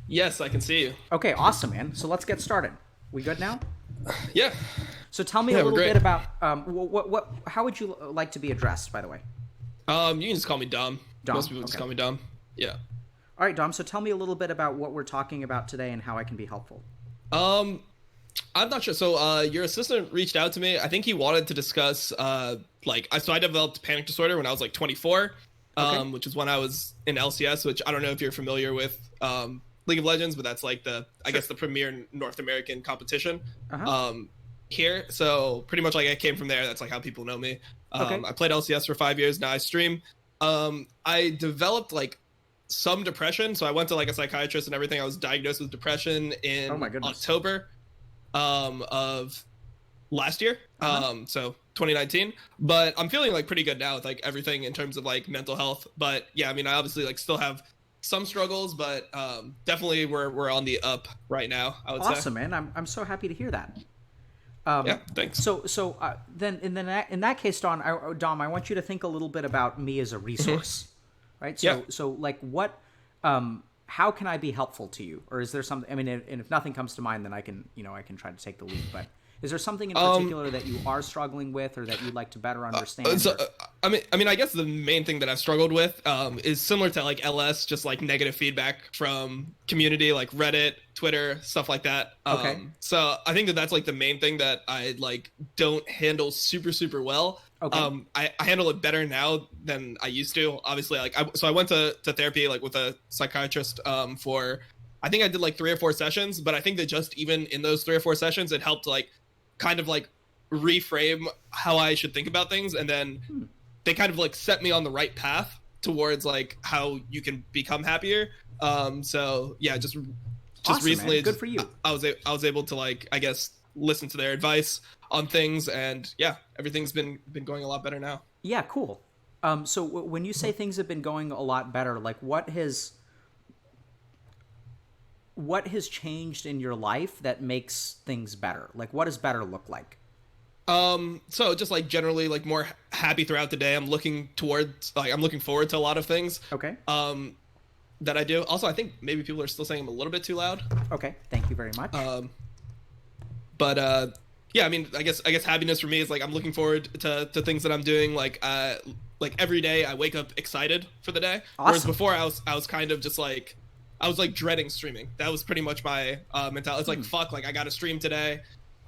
Yes, I can see you. Okay, awesome, man. So let's get started. We good now? Yeah. So tell me a Yeah, we're little great. bit about how would you like to be addressed, by the way? You can just call me Dom. Most Dom. people just Okay. call me Dom. Yeah. All right, Dom. So tell me a little bit about what we're talking about today and how I can be helpful. Um, I'm not sure. So, your assistant reached out to me. I think he wanted to discuss, I developed panic disorder when I was like 24, Okay. which is when I was in LCS, which I don't know if you're familiar with, League of Legends, but that's like I Sure. guess the premier North American competition, Uh huh. um, here. So pretty much like I came from there. That's like how people know me. Okay. I played LCS for 5 years. Now I stream. I developed like some depression. So I went to like a psychiatrist and everything. I was diagnosed with depression Oh in my goodness. October of last year, Uh huh. so 2019. But I'm feeling like pretty good now with like everything in terms of like mental health. But yeah, I mean, I obviously like still have some struggles, but definitely we're on the up right now, I would say. Awesome, man. I'm so happy to hear that. Yeah, thanks. Then in that case, Dom, I want you to think a little bit about me as a resource, right? Yeah. So like what, how can I be helpful to you, or is there something? I mean, and if nothing comes to mind, then I can try to take the lead. But is there something in Um, particular that you are struggling with, or that you'd like to better understand? so Or I guess the main thing that I've struggled with is similar to like LS, just like negative feedback from community, like Reddit, Twitter, stuff like that. okay, So I think that that's like the main thing that I like don't handle super well. okay, I handle it better now than I used to. Obviously, so I went to therapy like with a psychiatrist for I think I did like 3 or 4 sessions, but I think that just even in those 3 or 4 sessions, it helped like kind of like reframe how I should think about things, and then hmm. they kind of like set me on the right path towards like how you can become happier. So yeah, just Awesome, man. recently, Good for you. I was able to like I guess listen to their advice on things, and yeah, everything's been going a lot better now. Yeah, cool. So when you say things have been going a lot better, like what has changed in your life that makes things better? Like, what does better look like? So just like generally like more happy throughout the day. I'm looking forward to a lot of things. Okay. Um, that I do. Also, I think maybe people are still saying I'm a little bit too loud. Okay. Thank you very much. But yeah, I mean, I guess happiness for me is like I'm looking forward to things that I'm doing. Like every day I wake up excited for the day. Whereas Awesome. before I was kind of just like I was like dreading streaming. That was pretty much my mentality. It's like fuck, like I got to stream today.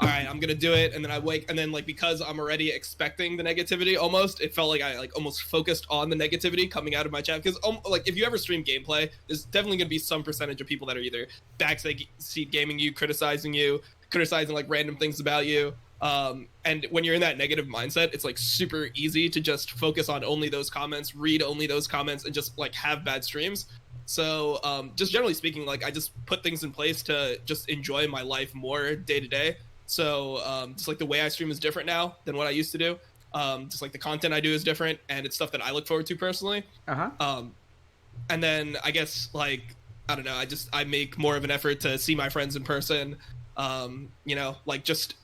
All right, I'm gonna do it, and then I wake, and then like because I'm already expecting the negativity, almost it felt like I like almost focused on the negativity coming out of my chat. Because like if you ever stream gameplay, there's definitely gonna be some percentage of people that are either backseat gaming you, criticizing like random things about you. And when you're in that negative mindset, it's like super easy to just focus on only those comments, read only those comments, and just like have bad streams. So just generally speaking, like I just put things in place to just enjoy my life more day to day. So just like the way I stream is different now than what I used to do. Just like the content I do is different, and it's stuff that I look forward to personally. Uh huh. Um, and then I guess like I don't know, I make more of an effort to see my friends in person. Like just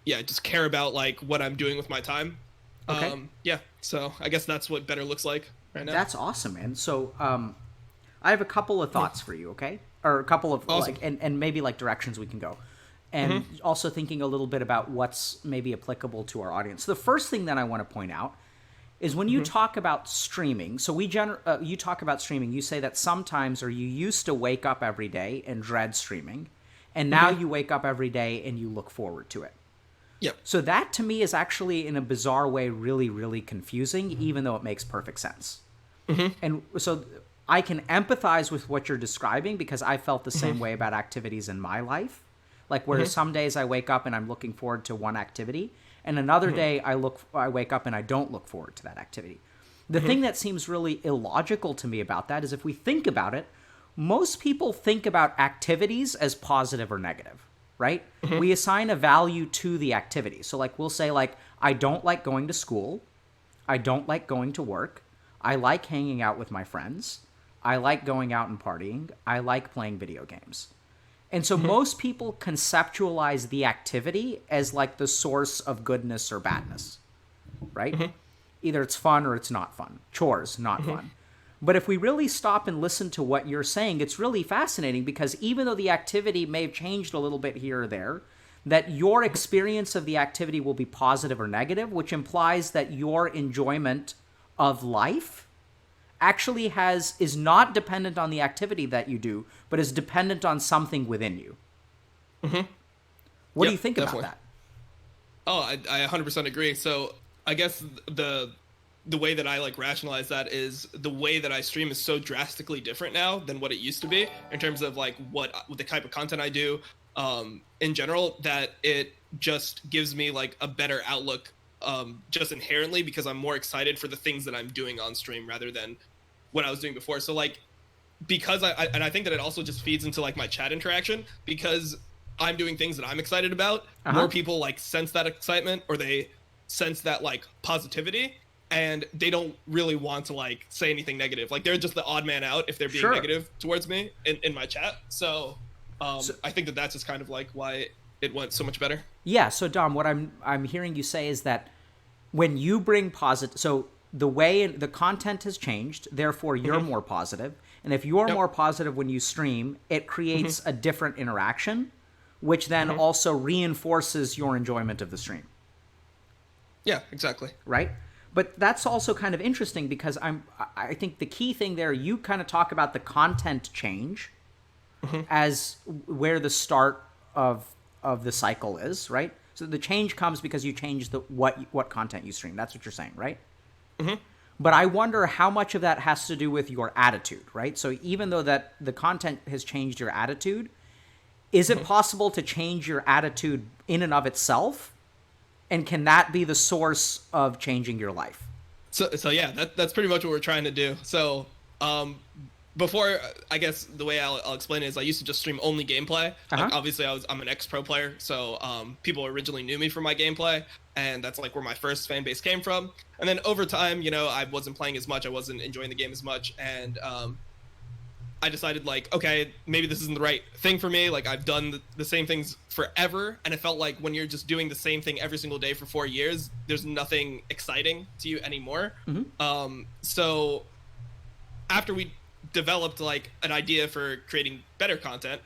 yeah, just care about like what I'm doing with my time. Okay. Yeah, so I guess that's what better looks like right now. That's awesome, man. So, I have a couple of thoughts for you, okay? Or a couple of Awesome. like, and maybe like directions we can go. And Mm-hmm. also thinking a little bit about what's maybe applicable to our audience. The first thing that I want to point out is when you Mm-hmm. talk about streaming. So you talk about streaming. You say that sometimes, or you used to wake up every day and dread streaming, and now Mm-hmm. you wake up every day and you look forward to it. Yep. So that to me is actually in a bizarre way really, really confusing, even though it makes perfect sense. Mm-hmm. And so I can empathize with what you're describing because I felt the same Mm-hmm. way about activities in my life. Like where Mm-hmm. some days I wake up and I'm looking forward to one activity, and another Mm-hmm. day I wake up and I don't look forward to that activity. The Mm-hmm. thing that seems really illogical to me about that is if we think about it, most people think about activities as positive or negative, right? Mm-hmm. We assign a value to the activity. So like we'll say like I don't like going to school, I don't like going to work, I like hanging out with my friends, I like going out and partying, I like playing video games. And so Mm-hmm. most people conceptualize the activity as like the source of goodness or badness, right? Mm-hmm. Either it's fun or it's not fun. Chores, not Mm-hmm. fun. But if we really stop and listen to what you're saying, it's really fascinating, because even though the activity may have changed a little bit here or there, that your experience of the activity will be positive or negative, which implies that your enjoyment of life actually is not dependent on the activity that you do, but is dependent on something within you. What do you think about that? Oh, I 100% agree. So I guess the way that I like rationalize that is the way that I stream is so drastically different now than what it used to be in terms of like what the type of content I do in general, that it just gives me like a better outlook just inherently, because I'm more excited for the things that I'm doing on stream rather than what I was doing before. So like, because I think that it also just feeds into like my chat interaction, because I'm doing things that I'm excited about. More people like sense that excitement, or they sense that like positivity, and they don't really want to like say anything negative. Like they're just the odd man out if they're being negative towards me in my chat. So I think that that's just kind of like why it went so much better. Yeah. So Dom, what I'm hearing you say is that when you bring positive, so the way the content has changed, therefore you're more positive. And if you're more positive when you stream, it creates a different interaction, which then also reinforces your enjoyment of the stream. Yeah, exactly. Right? But that's also kind of interesting, because I think the key thing there, you kind of talk about the content change as where the start of the cycle is, right? So the change comes because you change what content you stream. That's what you're saying, right? But I wonder how much of that has to do with your attitude, right? So even though that the content has changed your attitude, is it possible to change your attitude in and of itself? And can that be the source of changing your life? So yeah, that's pretty much what we're trying to do. So before, I guess the way I'll explain it is I used to just stream only gameplay. Like, obviously, I'm an ex-pro player, so people originally knew me for my gameplay, and that's like where my first fan base came from. And then over time, you know, I wasn't playing as much, I wasn't enjoying the game as much, and I decided like, okay, maybe this isn't the right thing for me. Like I've done the same things forever, and it felt like when you're just doing the same thing every single day for 4 years, there's nothing exciting to you anymore. So after we developed like an idea for creating better content,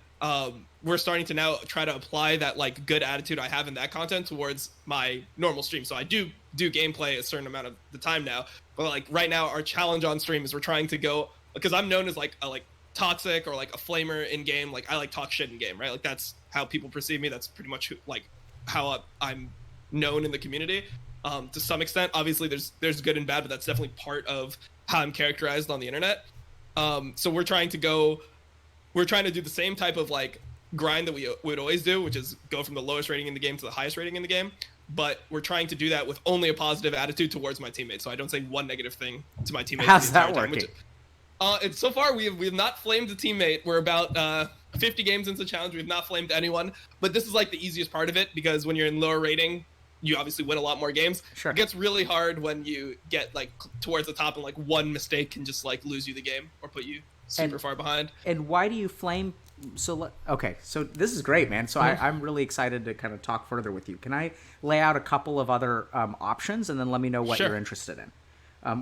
we're starting to now try to apply that like good attitude I have in that content towards my normal stream. So I do gameplay a certain amount of the time now, but like right now our challenge on stream is we're trying to go, because I'm known as like a toxic or like a flamer in game. Like I like talk shit in game, right? Like that's how people perceive me. That's pretty much like how I'm known in the community. To some extent, obviously there's good and bad, but that's definitely part of how I'm characterized on the internet. So we're trying to do the same type of like grind that we would always do, which is go from the lowest rating in the game to the highest rating in the game. But we're trying to do that with only a positive attitude towards my teammates. So I don't say one negative thing to my teammates. How's that working? It's so far we've not flamed a teammate. We're about 50 games into the challenge. We've not flamed anyone, but this is like the easiest part of it, because when you're in lower rating, you obviously win a lot more games. It gets really hard when you get like towards the top, and like one mistake can just like lose you the game or put you super far behind. And why do you flame? So this is great, man. So I'm really excited to kind of talk further with you. Can I lay out a couple of other options, and then let me know what you're interested in,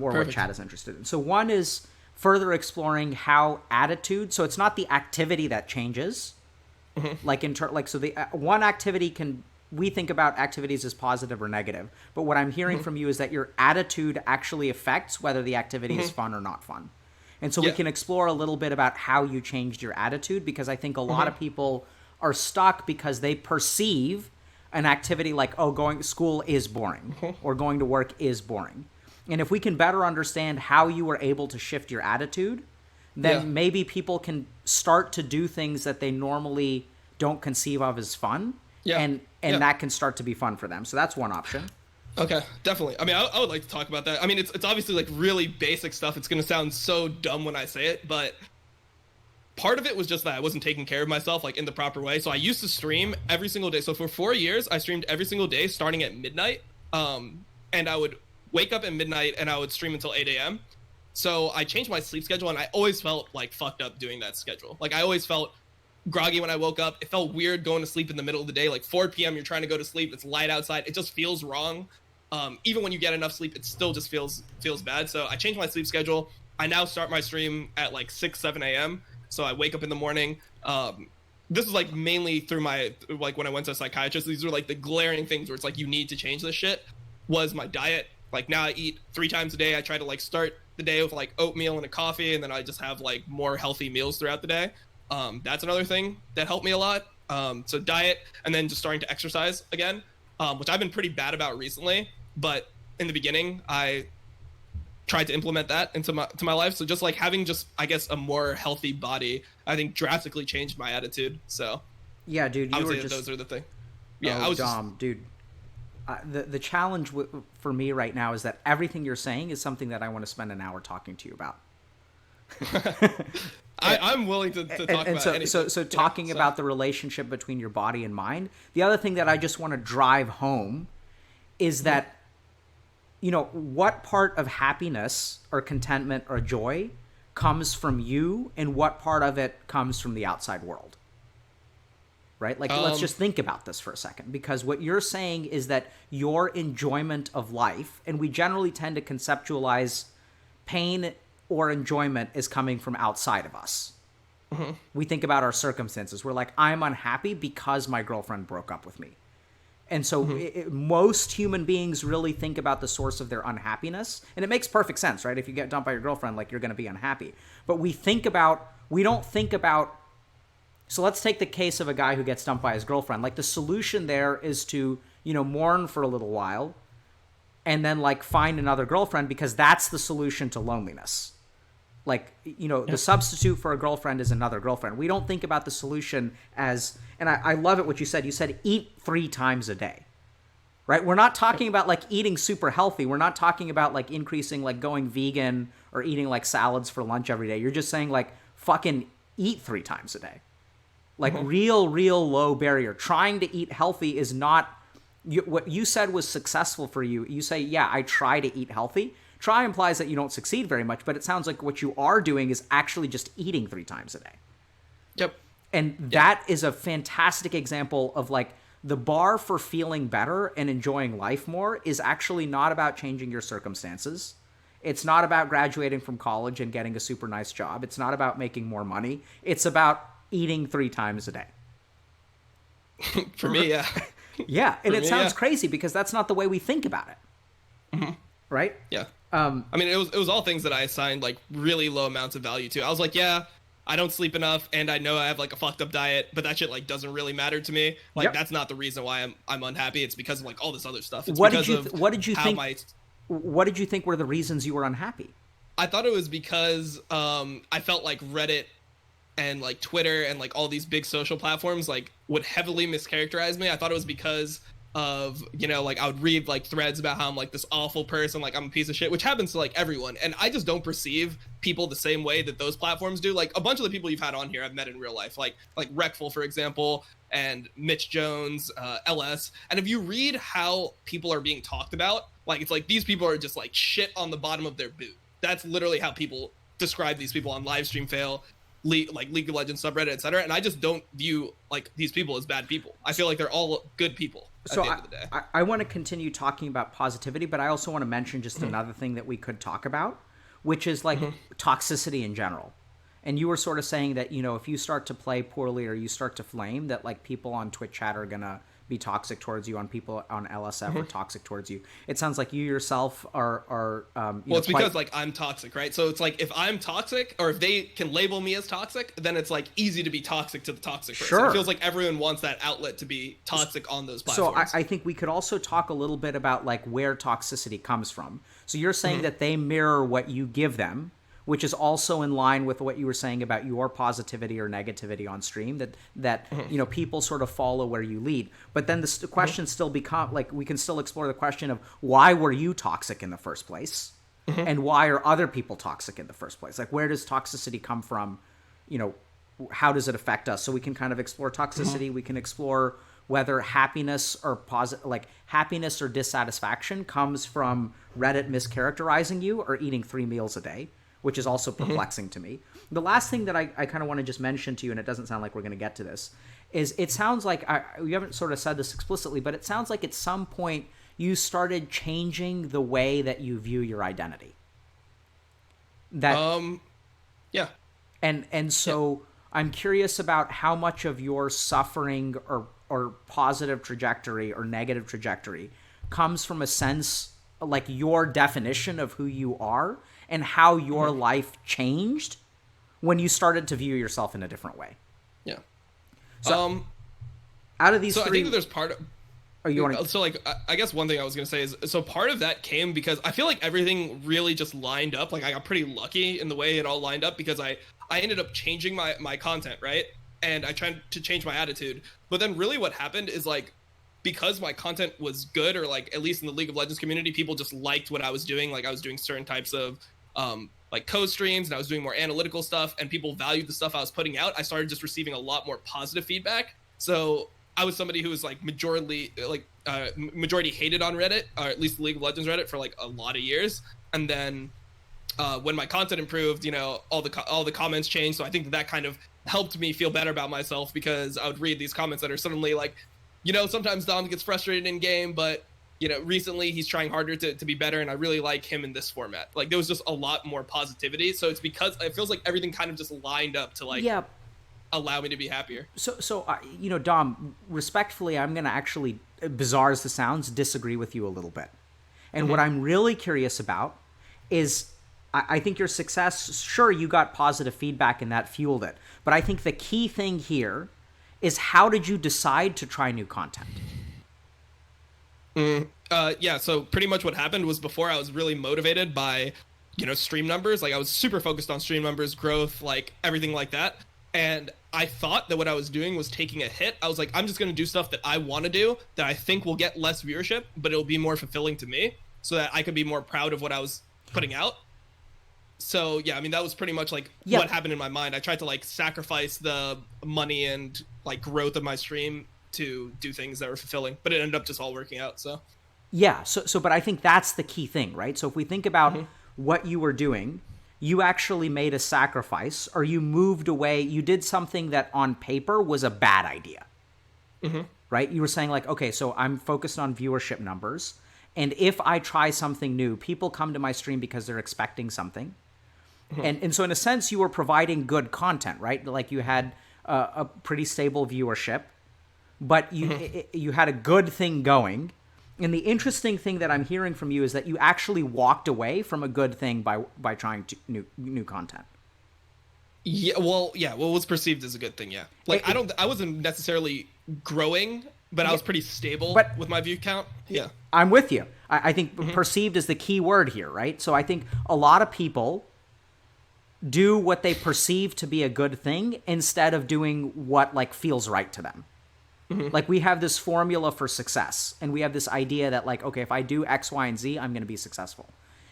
or what chat is interested in? So one is further exploring how attitude, so it's not the activity that changes, like so the one activity we think about activities as positive or negative, but what I'm hearing from you is that your attitude actually affects whether the activity is fun or not fun. And so we can explore a little bit about how you changed your attitude, because I think a lot of people are stuck because they perceive an activity like, oh, going to school is boring, or going to work is boring. And if we can better understand how you were able to shift your attitude, then maybe people can start to do things that they normally don't conceive of as fun. And that can start to be fun for them. So that's one option. Okay, definitely. I mean, I would like to talk about that. I mean, it's obviously like really basic stuff. It's going to sound so dumb when I say it, but part of it was just that I wasn't taking care of myself like in the proper way. So I used to stream every single day. So for 4 years, I streamed every single day starting at midnight. And I would wake up at midnight and I would stream until 8 a.m. So I changed my sleep schedule, and I always felt like fucked up doing that schedule. Like I always felt groggy when I woke up. It felt weird going to sleep in the middle of the day, like 4 p.m. You're trying to go to sleep. It's light outside. It just feels wrong. Even when you get enough sleep, it still just feels bad. So I changed my sleep schedule. I now start my stream at like 6-7 a.m. So I wake up in the morning. This is like mainly through my, like when I went to a psychiatrist, these are like the glaring things where it's like you need to change this shit, was my diet. Like now I eat 3 times a day. I try to like start the day with like oatmeal and a coffee, and then I just have like more healthy meals throughout the day. That's another thing that helped me a lot. So diet, and then just starting to exercise again, which I've been pretty bad about recently, but in the beginning I tried to implement that into my life. So just like having just, I guess, a more healthy body, I think drastically changed my attitude. So yeah, dude, I would say those are the thing. Yeah, I was dude. The challenge for me right now is that everything you're saying is something that I want to spend an hour talking to you about. I'm willing to talk about anything. So talking about the relationship between your body and mind. The other thing that I just want to drive home is that, you know, what part of happiness or contentment or joy comes from you, and what part of it comes from the outside world? Right? Like, let's just think about this for a second, because what you're saying is that your enjoyment of life, and we generally tend to conceptualize pain or enjoyment is coming from outside of us. Mm-hmm. We think about our circumstances. We're like, I'm unhappy because my girlfriend broke up with me. And so most human beings really think about the source of their unhappiness. And it makes perfect sense, right? If you get dumped by your girlfriend, like, you're going to be unhappy. But we don't think about, so let's take the case of a guy who gets dumped by his girlfriend. Like, the solution there is to, you know, mourn for a little while and then like find another girlfriend, because that's the solution to loneliness. Like, you know, the substitute for a girlfriend is another girlfriend. We don't think about the solution as, and I love it what you said. You said eat 3 times a day, right? We're not talking about like eating super healthy. We're not talking about like increasing, like going vegan or eating like salads for lunch every day. You're just saying like fucking eat 3 times a day. Like real low barrier. Trying to eat healthy is not, what you said was successful for you. You say, yeah, I try to eat healthy. Try implies that you don't succeed very much, but it sounds like what you are doing is actually just eating 3 times a day. Yep. And that is a fantastic example of like the bar for feeling better and enjoying life more is actually not about changing your circumstances. It's not about graduating from college and getting a super nice job. It's not about making more money. It's about eating 3 times a day. For me, yeah. Yeah, and it sounds crazy because that's not the way we think about it. Mm-hmm. Right? Yeah. I mean, it was all things that I assigned like really low amounts of value to. I was like, yeah, I don't sleep enough, and I know I have like a fucked up diet, but that shit like doesn't really matter to me. Like that's not the reason why I'm unhappy. It's because of like all this other stuff. It's what did you think were the reasons you were unhappy? I thought it was because I felt like Reddit and like Twitter and like all these big social platforms like would heavily mischaracterize me. I thought it was because of, you know, like I would read like threads about how I'm like this awful person, like I'm a piece of shit, which happens to like everyone. And I just don't perceive people the same way that those platforms do. Like a bunch of the people you've had on here I've met in real life, like Reckful, for example, and Mitch Jones, LS. And if you read how people are being talked about, like it's like these people are just like shit on the bottom of their boot. That's literally how people describe these people on Livestream Fail, like League of Legends subreddit, etc. And I just don't view like these people as bad people. I feel like they're all good people. So I want to continue talking about positivity, but I also want to mention just another thing that we could talk about, which is like toxicity in general. And you were sort of saying that, you know, if you start to play poorly or you start to flame, that like people on Twitch chat are going to be toxic towards you, on people on LSF are toxic towards you. It sounds like you yourself are it's because like I'm toxic, right? So it's like if I'm toxic, or if they can label me as toxic, then it's like easy to be toxic to the toxic person. Sure. It feels like everyone wants that outlet to be toxic on those platforms. So I think we could also talk a little bit about like where toxicity comes from. So you're saying that they mirror what you give them, which is also in line with what you were saying about your positivity or negativity on stream, that you know, people sort of follow where you lead. But then the question still become like, we can still explore the question of why were you toxic in the first place, and why are other people toxic in the first place? Like, where does toxicity come from? You know, how does it affect us? So we can kind of explore toxicity. We can explore whether happiness or happiness or dissatisfaction comes from Reddit mischaracterizing you or eating 3 meals a day, which is also perplexing to me. The last thing that I kind of want to just mention to you, and it doesn't sound like we're going to get to this, is it sounds like, you haven't sort of said this explicitly, but it sounds like at some point you started changing the way that you view your identity. That Yeah. and so I'm curious about how much of your suffering or positive trajectory or negative trajectory comes from a sense like your definition of who you are and how your life changed when you started to view yourself in a different way. Yeah. So out of these So three, I think that there's part of, are you want so like I guess one thing I was gonna say is, so part of that came because I feel like everything really just lined up. Like I got pretty lucky in the way it all lined up, because I ended up changing my content, right? And I tried to change my attitude. But then really what happened is, like, because my content was good, or like at least in the League of Legends community, people just liked what I was doing. Like I was doing certain types of like co-streams, and I was doing more analytical stuff, and people valued the stuff I was putting out. I started just receiving a lot more positive feedback. So I was somebody who was like majority hated on Reddit, or at least the League of Legends Reddit, for like a lot of years. And then when my content improved, you know, all the comments changed. So I think that kind of helped me feel better about myself, because I would read these comments that are suddenly like, you know, sometimes Dom gets frustrated in game, but you know, recently he's trying harder to be better, and I really like him in this format. Like there was just a lot more positivity. So it's because it feels like everything kind of just lined up to like allow me to be happier. So you know, Dom, respectfully, I'm going to actually, bizarre as this sounds, disagree with you a little bit. And what I'm really curious about is, I think your success, sure, you got positive feedback and that fueled it. But I think the key thing here is, how did you decide to try new content? Yeah, so pretty much what happened was, before I was really motivated by, you know, stream numbers. Like I was super focused on stream numbers, growth, like everything like that. And I thought that what I was doing was taking a hit. I was like, I'm just going to do stuff that I want to do, that I think will get less viewership, but it'll be more fulfilling to me, so that I could be more proud of what I was putting out. So yeah, I mean, that was pretty much like what happened in my mind. I tried to like sacrifice the money and like growth of my stream to do things that were fulfilling, but it ended up just all working out. So yeah, but I think that's the key thing, right? So if we think about what you were doing, you actually made a sacrifice, or you moved away. You did something that on paper was a bad idea, right? You were saying like, okay, so I'm focused on viewership numbers, and if I try something new, people come to my stream because they're expecting something. And so in a sense, you were providing good content, right? Like you had a pretty stable viewership, but you had a good thing going. And the interesting thing that I'm hearing from you is that you actually walked away from a good thing by trying new content. Yeah, well, what was perceived as a good thing, yeah. Like I wasn't necessarily growing, but I was pretty stable with my view count. Yeah. I'm with you. I think perceived is the key word here, right? So I think a lot of people do what they perceive to be a good thing instead of doing what like feels right to them. Like we have this formula for success, and we have this idea that like, okay, if I do X, Y, and Z, I'm going to be successful.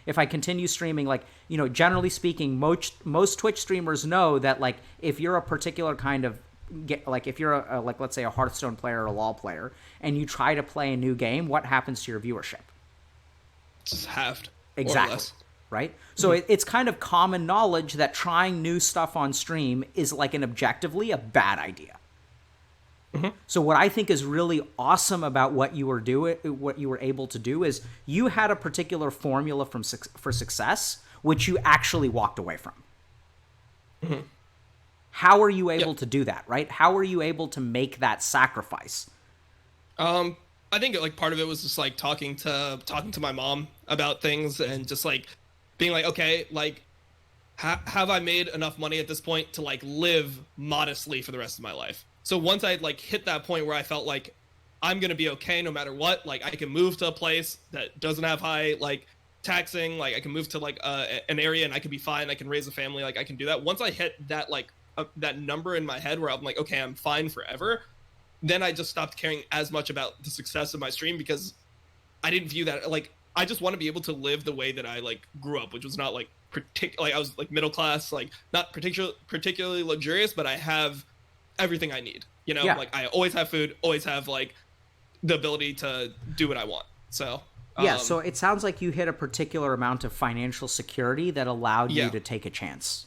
If I continue streaming, like, you know, generally speaking, most Twitch streamers know that like, if you're a particular kind of, like if you're a like, let's say a Hearthstone player or a LoL player, and you try to play a new game, what happens to your viewership? It's halved. Exactly. Right? So it's kind of common knowledge that trying new stuff on stream is like an objectively a bad idea. So what I think is really awesome about what you were able to do is you had a particular formula for success, which you actually walked away from. How are you able to do that, right? How are you able to make that sacrifice? I think like part of it was just like talking to my mom about things, and just like being like, okay, like have I made enough money at this point to like live modestly for the rest of my life? So once I like hit that point where I felt like I'm going to be okay no matter what, like I can move to a place that doesn't have high like taxing, like I can move to like an area and I can be fine, I can raise a family, like I can do that. Once I hit that like that number in my head where I'm like, okay, I'm fine forever, then I just stopped caring as much about the success of my stream, because I didn't view that like, I just want to be able to live the way that I like grew up, which was not like like I was like middle class, like not particularly luxurious, but I have everything I need, you know. Like I always have food, always have like the ability to do what I want. So so it sounds like you hit a particular amount of financial security that allowed you to take a chance.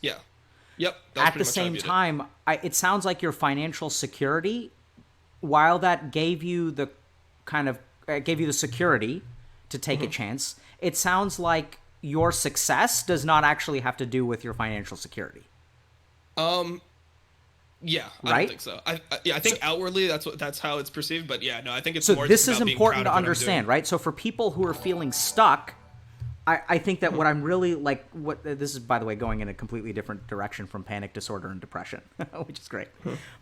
At the same time, it sounds like your financial security, while that gave you the kind of gave you the security to take a chance, it sounds like your success does not actually have to do with your financial security. Yeah, I right? don't think so. I think outwardly that's how it's perceived, but yeah, no, I think it's So more this just is about being important proud to of what I'm understand, doing. right? So for people who are feeling stuck, I think that what I'm really like, what this is, by the way, going in a completely different direction from panic disorder and depression, which is great.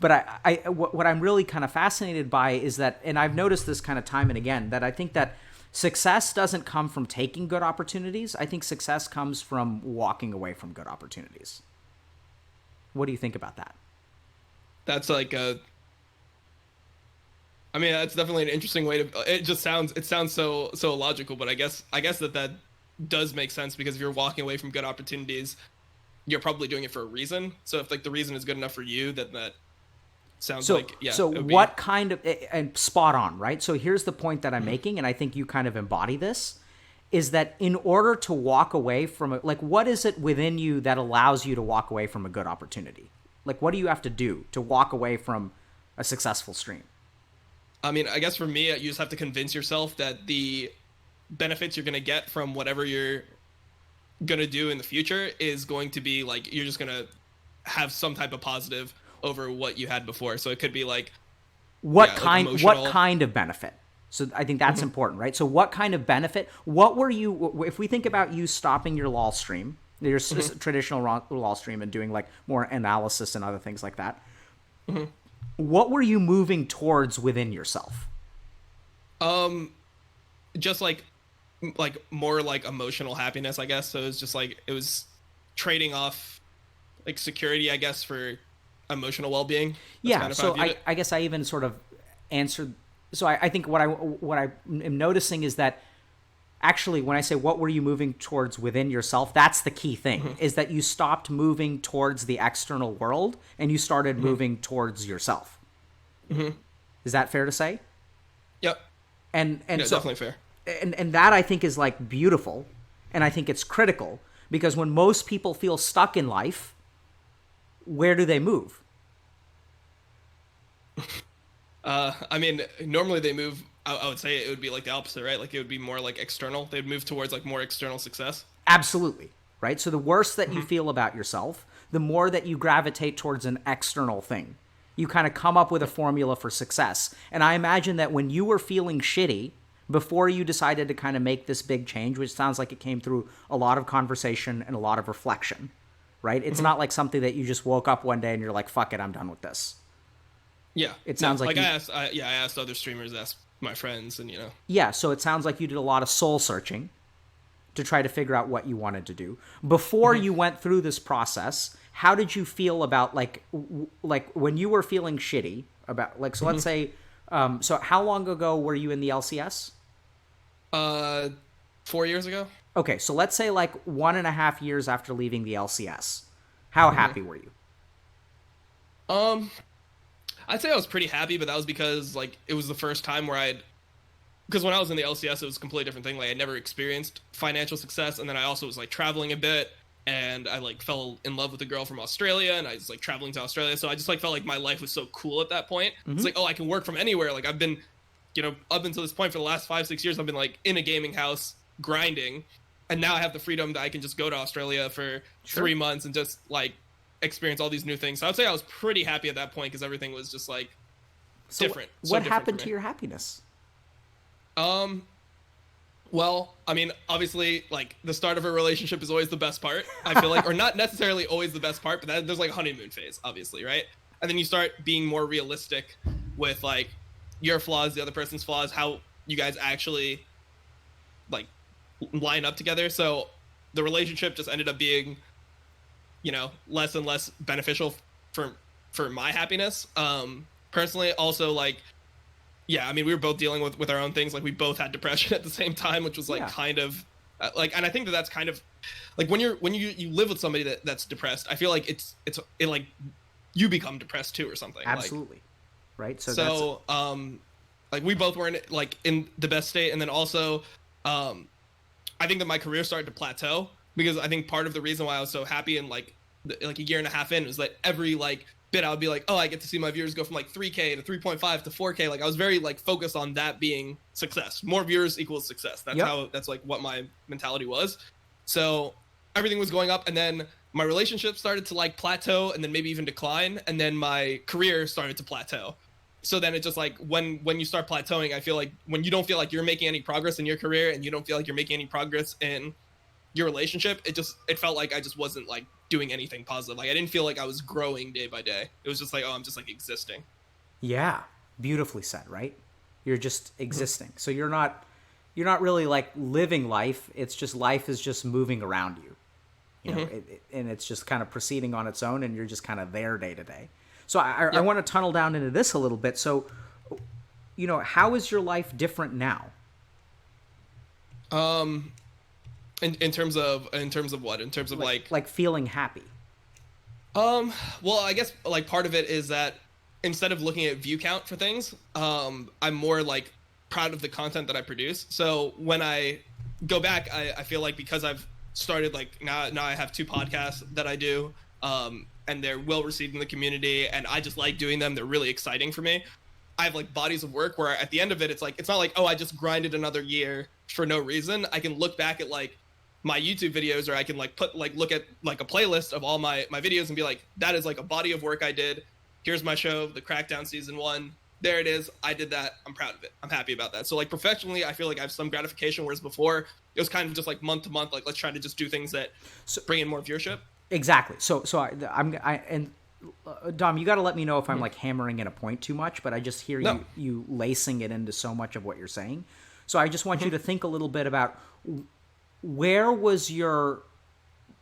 But what I'm really kind of fascinated by is that, and I've noticed this kind of time and again, that I think that success doesn't come from taking good opportunities. I think success comes from walking away from good opportunities. What do you think about that? That's like a I mean, that's definitely an interesting way to. It sounds so illogical, but I guess that does make sense because if you're walking away from good opportunities, you're probably doing it for a reason. So if like the reason is good enough for you, then that sounds like yeah. So It would what be. kind of, and spot on, right? So here's the point that I'm making, and I think you kind of embody this, is that in order to walk away from it, like what is it within you that allows you to walk away from a good opportunity? Like what do you have to do to walk away from a successful stream? I mean, I guess for me, you just have to convince yourself that the benefits you're gonna get from whatever you're gonna do in the future is going to be like you're just gonna have some type of positive over what you had before. So it could be like What yeah, like kind what emotional. kind of benefit? So I think that's important, right? So what kind of benefit? What were you, if we think about you stopping your law stream, your traditional law stream, and doing like more analysis and other things like that, what were you moving towards within yourself? Just like more like emotional happiness, I guess. So it's just like it was trading off like security, I guess, for emotional well-being. That's Yeah, kind of how I so viewed it. I guess I even sort of answered. So I think what I am noticing is that actually when I say what were you moving towards within yourself, that's the key thing, is that you stopped moving towards the external world and you started moving towards yourself. Is that fair to say? Yep. And Yeah, so definitely fair. and that I think is like beautiful, and I think it's critical because when most people feel stuck in life, where do they move? I mean, normally they move. I would say it would be like the opposite, right? Like it would be more like external. They'd move towards like more external success. Absolutely. Right? So the worse that you feel about yourself, the more that you gravitate towards an external thing. You kind of come up with a formula for success. And I imagine that when you were feeling shitty, before you decided to kind of make this big change, which sounds like it came through a lot of conversation and a lot of reflection, right? It's not like something that you just woke up one day and you're like, fuck it, I'm done with this. Yeah. It No, sounds like like you, I asked other streamers, asked my friends, and yeah, so it sounds like you did a lot of soul searching to try to figure out what you wanted to do. Before you went through this process, how did you feel about like when you were feeling shitty about like, so let's say, so how long ago were you in the LCS? 4 years ago. Okay, so let's say like 1.5 years after leaving the LCS. How happy were you? Um, I'd say I was pretty happy, but that was because like it was the first time where because when I was in the LCS, it was a completely different thing. Like I never experienced financial success, and then I also was like traveling a bit, and I like fell in love with a girl from Australia, and I was like traveling to Australia, so I just like felt like my life was so cool at that point. It's like, oh, I can work from anywhere. Like I've been, up until this point for the last 5-6 years, I've been like in a gaming house grinding, and now I have the freedom that I can just go to Australia for 3 months and just like experience all these new things. So I'd say I was pretty happy at that point because everything was just like different. What happened to your happiness? Well, I mean, obviously, like the start of a relationship is always the best part. I feel like, or not necessarily always the best part, but there's like a honeymoon phase, obviously, right? And then you start being more realistic with like your flaws, the other person's flaws, how you guys actually like line up together. So the relationship just ended up being, less and less beneficial for my happiness. Personally, also like. Yeah, I mean, we were both dealing with our own things. Like, we both had depression at the same time, which was like kind of like, and I think that's kind of like when you live with somebody that's depressed. I feel like it like you become depressed too or something. Absolutely, right. So like we both weren't like in the best state, and then also, I think that my career started to plateau because I think part of the reason why I was so happy and like a year and a half in was that every like bit I would be like, oh, I get to see my viewers go from like 3K to 3.5 to 4K. Like I was very like focused on that being success. More viewers equals success. That's that's like what my mentality was. So everything was going up, and then my relationship started to like plateau and then maybe even decline, and then my career started to plateau. So then it just like when you start plateauing, I feel like when you don't feel like you're making any progress in your career and you don't feel like you're making any progress in your relationship, it felt like I just wasn't like doing anything positive. Like I didn't feel like I was growing day by day. It was just like, oh, I'm just like existing. Yeah, beautifully said, right? You're just existing. So you're not really like living life. It's just life is just moving around you. You know, and it's just kind of proceeding on its own, and you're just kind of there day to day. So I want to tunnel down into this a little bit. So, you know, how is your life different now? In terms of what? In terms of like feeling happy. Well, I guess like part of it is that instead of looking at view count for things, I'm more like proud of the content that I produce. So when I go back, I feel like because I've started like now I have 2 podcasts that I do, and they're well received in the community, and I just like doing them. They're really exciting for me. I have like bodies of work where at the end of it, it's like, it's not like, oh, I just grinded another year for no reason. I can look back at like my YouTube videos, or I can like look at like a playlist of all my videos and be like, that is like a body of work I did. Here's my show, The Crackdown Season 1. There it is. I did that. I'm proud of it. I'm happy about that. So like professionally, I feel like I have some gratification, whereas before it was kind of just like month to month, like let's try to just do things that bring in more viewership. Exactly. So Dom, you got to let me know if I'm like hammering in a point too much, but I just hear you lacing it into so much of what you're saying. So I just want you to think a little bit about where was your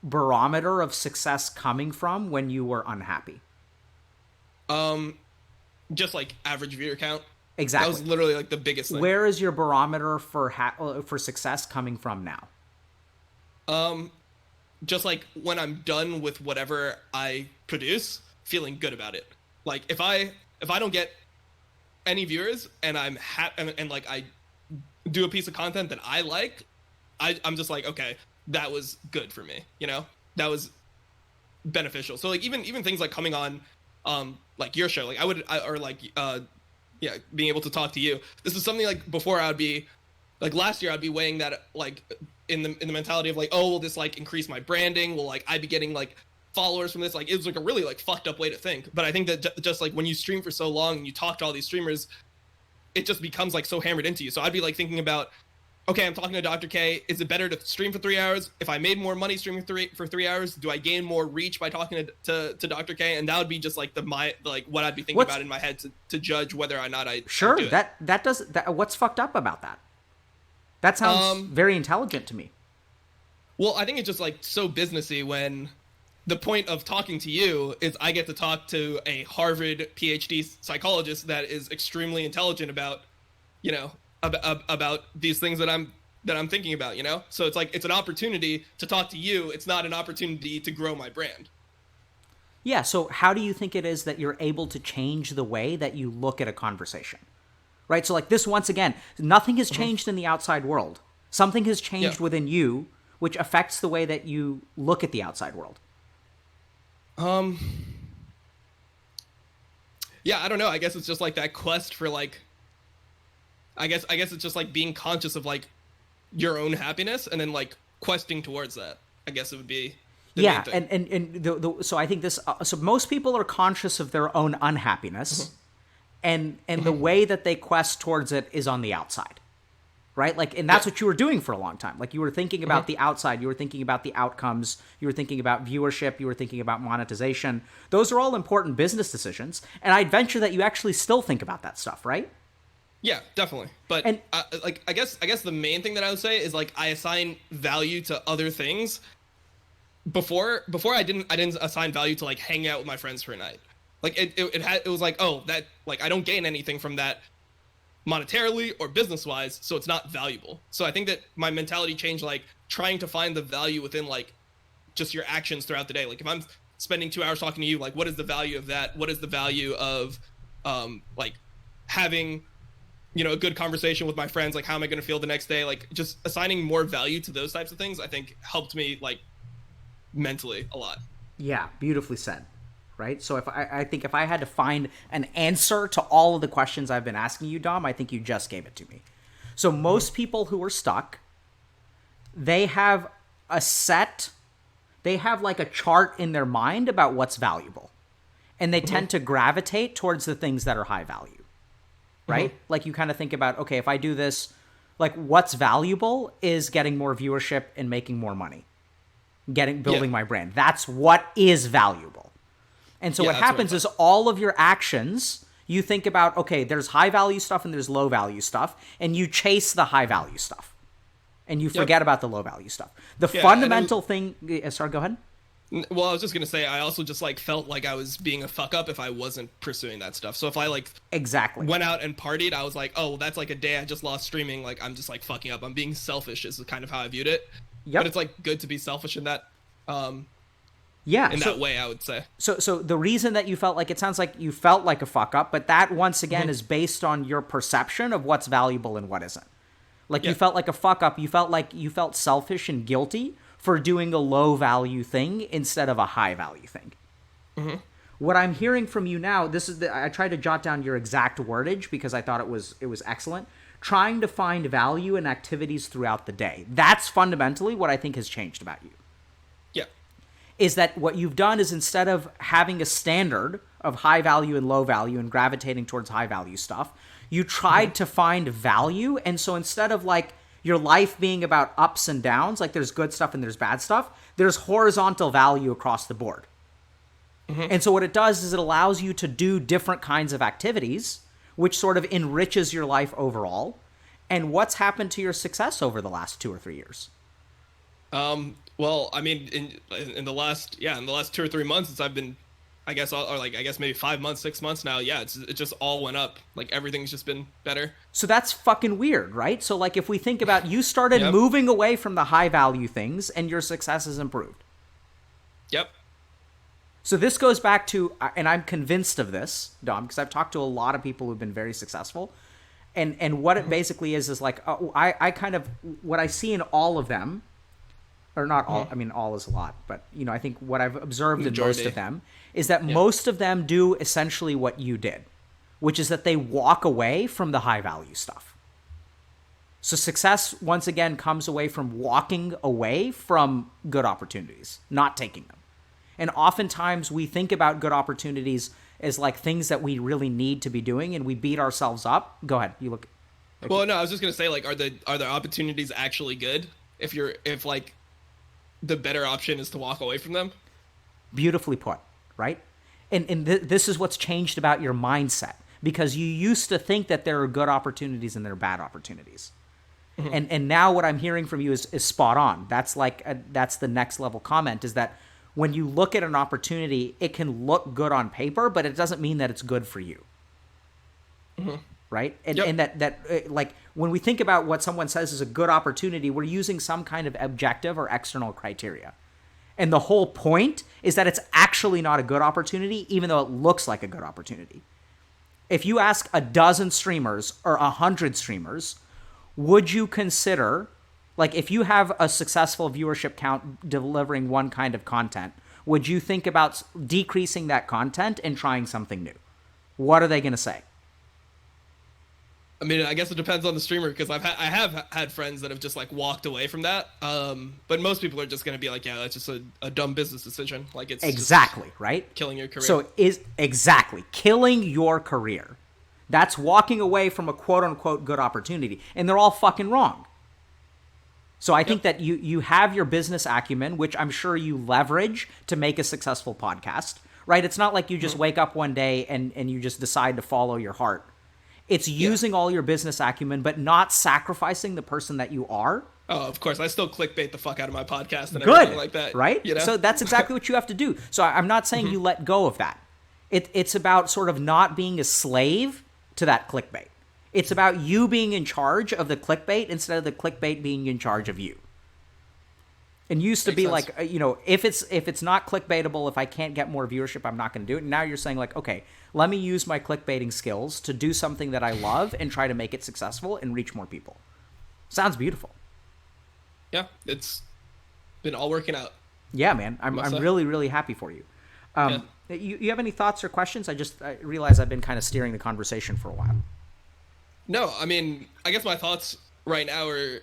barometer of success coming from when you were unhappy? Just like average viewer count. Exactly. That was literally like the biggest thing. Where is your barometer for success coming from now? Just like when I'm done with whatever I produce, feeling good about it. Like if I don't get any viewers and I'm happy and like I do a piece of content that I like, I'm just like, okay, that was good for me, you know? That was beneficial. So like even things like coming on like your show, like being able to talk to you. This is something like before I would be like last year I'd be weighing that like in the mentality of like, oh, will this like increase my branding? Will like I be getting like followers from this? Like it was like a really like fucked up way to think. But I think that just like when you stream for so long and you talk to all these streamers, it just becomes like so hammered into you. So I'd be like thinking about, okay, I'm talking to Dr. K. Is it better to stream for 3 hours? If I made more money streaming for 3 hours, do I gain more reach by talking to Dr. K? And that would be just like what I'd be thinking about in my head to judge whether or not I sure do that what's fucked up about that? That sounds very intelligent to me. Well, I think it's just like so businessy when the point of talking to you is I get to talk to a Harvard PhD psychologist that is extremely intelligent about, you know, about these things that I'm thinking about, you know? So it's like, it's an opportunity to talk to you. It's not an opportunity to grow my brand. Yeah. So how do you think it is that you're able to change the way that you look at a conversation? Right? So like this, once again, nothing has changed in the outside world. Something has changed within you, which affects the way that you look at the outside world. Yeah, I don't know. I guess it's just like that quest for like, I guess it's just like being conscious of like your own happiness and then like questing towards that. I guess it would be the main thing. So I think this. So most people are conscious of their own unhappiness, and the way that they quest towards it is on the outside, right? Like, and that's what you were doing for a long time. Like you were thinking about the outside, you were thinking about the outcomes, you were thinking about viewership, you were thinking about monetization. Those are all important business decisions, and I'd venture that you actually still think about that stuff, right? Yeah, definitely. But I guess the main thing that I would say is like I assign value to other things. Before I didn't assign value to like hanging out with my friends for a night. Like it was like, oh, that like I don't gain anything from that monetarily or business wise, so it's not valuable. So I think that my mentality changed, like trying to find the value within like just your actions throughout the day. Like if I'm spending 2 hours talking to you, like what is the value of that? What is the value of like having, you know, a good conversation with my friends? Like how am I going to feel the next day? Like just assigning more value to those types of things, I think helped me like mentally a lot. Yeah, beautifully said. Right? So I think if I had to find an answer to all of the questions I've been asking you, Dom, I think you just gave it to me. So most people who are stuck, they have a set, they have like a chart in their mind about what's valuable. And they tend to gravitate towards the things that are high value, right? Like you kind of think about, okay, if I do this, like what's valuable is getting more viewership and making more money, building my brand. That's what is valuable. And so what happens is all of your actions, you think about, okay, there's high value stuff and there's low value stuff, and you chase the high value stuff. And you forget about the low value stuff. The fundamental thing, sorry, go ahead. Well, I was just going to say, I also just like felt like I was being a fuck up if I wasn't pursuing that stuff. So if I like went out and partied, I was like, oh, well, that's like a day I just lost streaming. Like I'm just like fucking up. I'm being selfish is kind of how I viewed it. But it's like good to be selfish in that. In that way, I would say. So the reason that you felt like, it sounds like you felt like a fuck up, but that once again is based on your perception of what's valuable and what isn't. Like you felt like a fuck up. You felt selfish and guilty for doing a low value thing instead of a high value thing. What I'm hearing from you now, I tried to jot down your exact wordage because I thought it was excellent. Trying to find value in activities throughout the day. That's fundamentally what I think has changed about you. Yeah. Is that what you've done is instead of having a standard of high value and low value and gravitating towards high value stuff, you tried to find value. And so instead of like your life being about ups and downs, like there's good stuff and there's bad stuff, there's horizontal value across the board. And so what it does is it allows you to do different kinds of activities, which sort of enriches your life overall. And what's happened to your success over the last 2 or 3 years? Well, I mean, in the last 2 or 3 months since I've been, I guess maybe 5 months, 6 months now. Yeah, it just all went up. Like everything's just been better. So that's fucking weird, right? So like if we think about, you started moving away from the high value things and your success has improved. Yep. So this goes back to, and I'm convinced of this, Dom, because I've talked to a lot of people who've been very successful. And what it basically is like, I kind of, what I see in all of them, or not all, I mean, all is a lot, but, you know, I think what I've observed in most of them is that most of them do essentially what you did, which is that they walk away from the high value stuff. So success, once again, comes away from walking away from good opportunities, not taking them. And oftentimes we think about good opportunities as like things that we really need to be doing, and we beat ourselves up. Go ahead. You look. Okay. Well, no, I was just going to say, like, are the opportunities actually good if like the better option is to walk away from them? Beautifully put, right? And this is what's changed about your mindset, because you used to think that there are good opportunities and there are bad opportunities. And now what I'm hearing from you is spot on. That's like that's the next level comment, is that when you look at an opportunity, it can look good on paper, but it doesn't mean that it's good for you. Right? And that like when we think about what someone says is a good opportunity, we're using some kind of objective or external criteria. And the whole point is that it's actually not a good opportunity, even though it looks like a good opportunity. If you ask a dozen streamers or 100 streamers, would you consider, like if you have a successful viewership count delivering one kind of content, would you think about decreasing that content and trying something new? What are they going to say? I mean, I guess it depends on the streamer, because I have had friends that have just like walked away from that. But most people are just going to be like, yeah, that's just a dumb business decision. Like it's exactly right. Killing your career. So exactly killing your career. That's walking away from a quote unquote good opportunity, and they're all fucking wrong. So I think that you have your business acumen, which I'm sure you leverage to make a successful podcast, right? It's not like you just wake up one day and you just decide to follow your heart. It's using all your business acumen, but not sacrificing the person that you are. Oh, of course. I still clickbait the fuck out of my podcast and everything like that. Right? You know? So that's exactly what you have to do. So I'm not saying you let go of that. It's about sort of not being a slave to that clickbait. It's about you being in charge of the clickbait instead of the clickbait being in charge of you. And used to be like, you know, if it's not clickbaitable, if I can't get more viewership, I'm not going to do it. And now you're saying like, okay, let me use my clickbaiting skills to do something that I love and try to make it successful and reach more people. Sounds beautiful. Yeah, it's been all working out. Yeah, man. I'm really, really happy for you. You have any thoughts or questions? I realize I've been kind of steering the conversation for a while. No, I mean, I guess my thoughts right now are,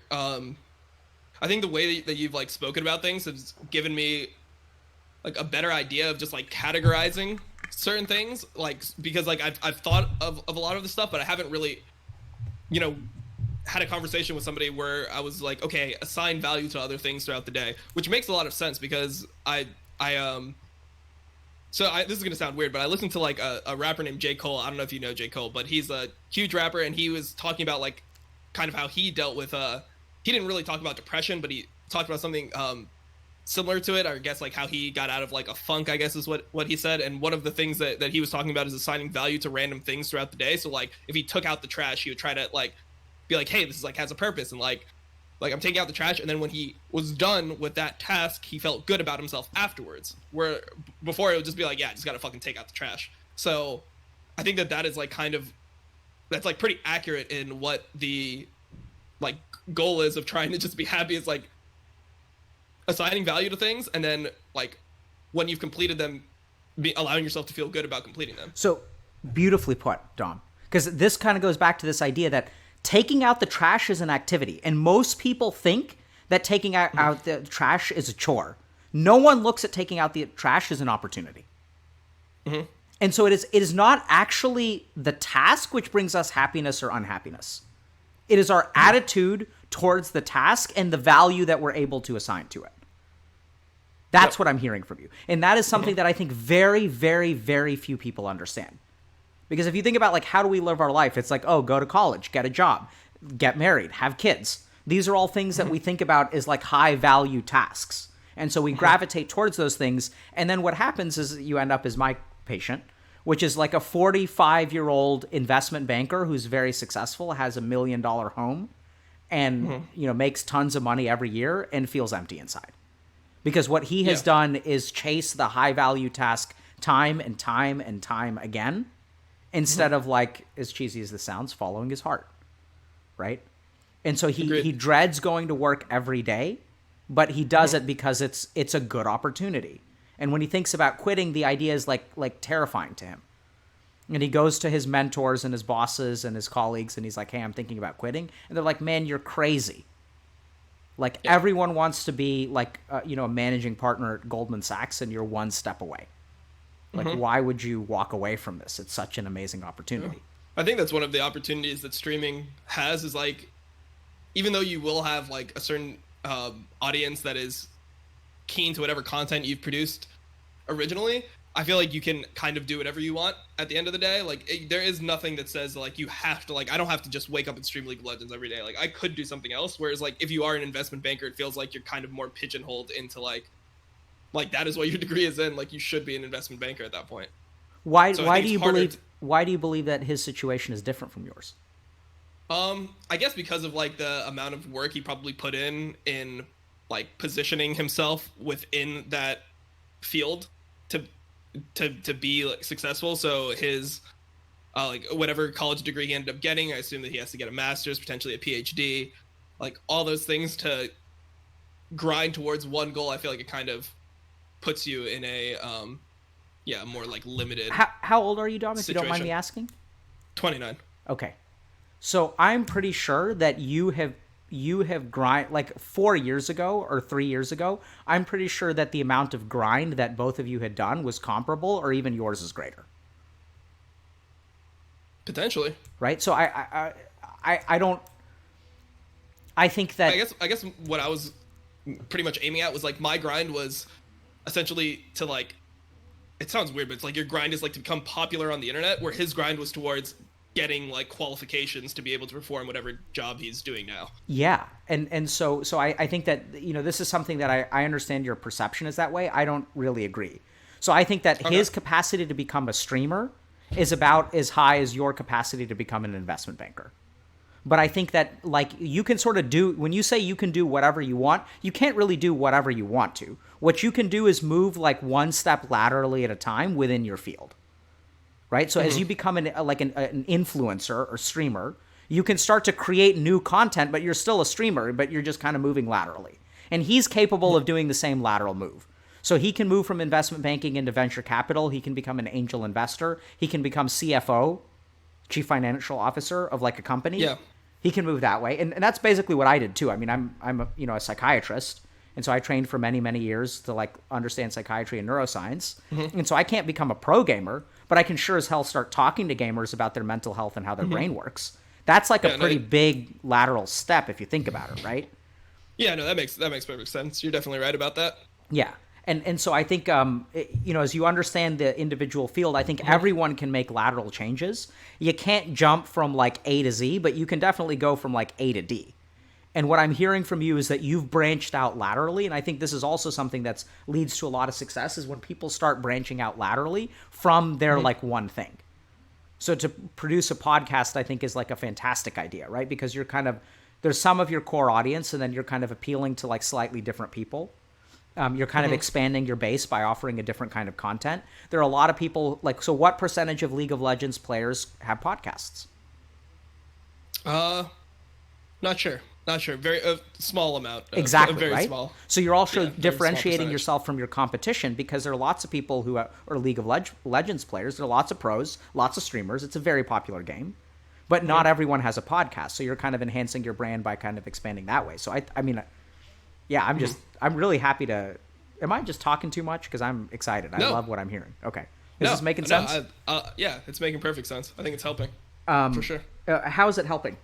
I think the way that you've like spoken about things has given me like a better idea of just like categorizing certain things, like because like I've thought of a lot of the stuff, but I haven't really, you know, had a conversation with somebody where I was like, okay, assign value to other things throughout the day, which makes a lot of sense because this is gonna sound weird, but I listened to like a rapper named J. Cole. I don't know if you know J. Cole, but he's a huge rapper, and he was talking about like kind of how he dealt with he didn't really talk about depression, but he talked about something similar to it, or I guess like how he got out of like a funk, I guess is what he said. And one of the things that he was talking about is assigning value to random things throughout the day. So like if he took out the trash, he would try to like be like, hey, this is like has a purpose, and like I'm taking out the trash. And then when he was done with that task, he felt good about himself afterwards, where before it would just be like, yeah, I just gotta fucking take out the trash. So I think that is like kind of, that's like pretty accurate in what the like goal is of trying to just be happy. Is like assigning value to things, and then like when you've completed them, allowing yourself to feel good about completing them. So beautifully put, Dom, because this kind of goes back to this idea that taking out the trash is an activity, and most people think that taking out the trash is a chore. No one looks at taking out the trash as an opportunity. Mm-hmm. And so it is not actually the task which brings us happiness or unhappiness. It is our attitude towards the task and the value that we're able to assign to it. That's what I'm hearing from you. And that is something that I think very, very, very few people understand. Because if you think about like, how do we live our life? It's like, oh, go to college, get a job, get married, have kids. These are all things that we think about as like high value tasks. And so we gravitate towards those things. And then what happens is you end up as my patient, which is like a 45-year-old investment banker who's very successful, has $1 million home, and you know, makes tons of money every year and feels empty inside. Because what he has done is chase the high value task time and time and time again, instead of, like, as cheesy as this sounds, following his heart, right? And so he dreads going to work every day, but he does it because it's a good opportunity. And when he thinks about quitting, the idea is like terrifying to him. And he goes to his mentors and his bosses and his colleagues, and he's like, hey, I'm thinking about quitting. And they're like, man, you're crazy. Like, everyone wants to be like, a managing partner at Goldman Sachs, and you're one step away. Like, why would you walk away from this? It's such an amazing opportunity. I think that's one of the opportunities that streaming has, is like, even though you will have like a certain audience that is keen to whatever content you've produced originally, I feel like you can kind of do whatever you want at the end of the day. Like, there is nothing that says like you have to, like, I don't have to just wake up and stream League of Legends every day. Like, I could do something else. Whereas like if you are an investment banker, it feels like you're kind of more pigeonholed into like that is what your degree is in. Like, you should be an investment banker at that point. Why do you believe that his situation is different from yours? I guess because of like the amount of work he probably put in like positioning himself within that field to be like successful. So his like whatever college degree he ended up getting, I assume that he has to get a master's, potentially a PhD, like all those things to grind towards one goal. I feel like it kind of puts you in a more like limited. How old are you, Dom, if situation. You don't mind me asking? 29. Okay. So I'm pretty sure that you have grind, like 4 years ago or 3 years ago, I'm pretty sure that the amount of grind that both of you had done was comparable, or even yours is greater. Potentially. Right? So I think that I guess what I was pretty much aiming at was like my grind was essentially to like, it sounds weird, but it's like your grind is like to become popular on the internet, where his grind was towards getting like qualifications to be able to perform whatever job he's doing now. Yeah. And so I think that, this is something that I understand your perception is that way. I don't really agree. So I think that his capacity to become a streamer is about as high as your capacity to become an investment banker. But I think that like you can sort of do, when you say you can do whatever you want, you can't really do whatever you want to. What you can do is move like one step laterally at a time within your field. Right? So as you become an influencer or streamer, you can start to create new content, but you're still a streamer, but you're just kind of moving laterally. And he's capable of doing the same lateral move. So he can move from investment banking into venture capital. He can become an angel investor. He can become CFO, chief financial officer of like a company. Yeah. He can move that way. And that's basically what I did too. I mean, I'm a psychiatrist. And so I trained for many, many years to like understand psychiatry and neuroscience. And so I can't become a pro gamer, but I can sure as hell start talking to gamers about their mental health and how their brain works. That's like a pretty big lateral step if you think about it, right? Yeah, no, that makes perfect sense. You're definitely right about that. Yeah. And so I think, as you understand the individual field, I think everyone can make lateral changes. You can't jump from like A to Z, but you can definitely go from like A to D. And what I'm hearing from you is that you've branched out laterally. And I think this is also something that leads to a lot of success is when people start branching out laterally from their like one thing. So to produce a podcast, I think is like a fantastic idea, right? Because you're there's some of your core audience and then you're kind of appealing to like slightly different people. You're kind of expanding your base by offering a different kind of content. There are a lot of people so what percentage of League of Legends players have podcasts? Not sure. Very small amount. Exactly, very right? Small. So you're also differentiating yourself from your competition because there are lots of people who are League of Legends players. There are lots of pros, lots of streamers. It's a very popular game. But not everyone has a podcast. So you're kind of enhancing your brand by kind of expanding that way. So I mean, yeah, I'm really happy to. Am I just talking too much? Because I'm excited. I love what I'm hearing. Okay. Is this making sense? Yeah, it's making perfect sense. I think it's helping. For sure. How is it helping?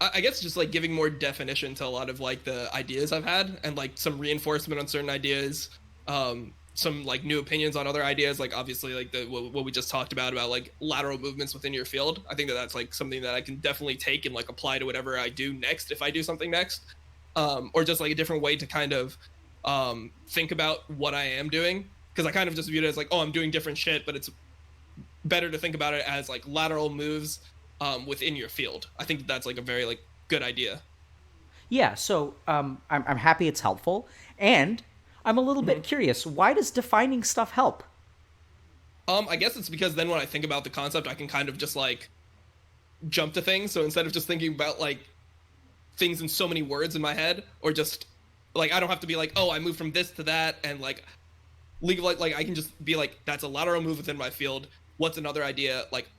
I guess just like giving more definition to a lot of like the ideas I've had and like some reinforcement on certain ideas, some like new opinions on other ideas, like obviously like what we just talked about like lateral movements within your field. I think that's like something that I can definitely take and like apply to whatever I do next if I do something next, or just like a different way to kind of think about what I am doing, because I kind of just view it as like, oh, I'm doing different shit, but it's better to think about it as like lateral moves within your field. I think that's like a very like good idea. Yeah, so I'm happy it's helpful, and I'm a little bit curious. Why does defining stuff help? I guess it's because then when I think about the concept, I can kind of just like jump to things. So instead of just thinking about like things in so many words in my head, or just like I don't have to be like, oh, I moved from this to that, and like League of like I can just be like, that's a lateral move within my field. What's another idea? Like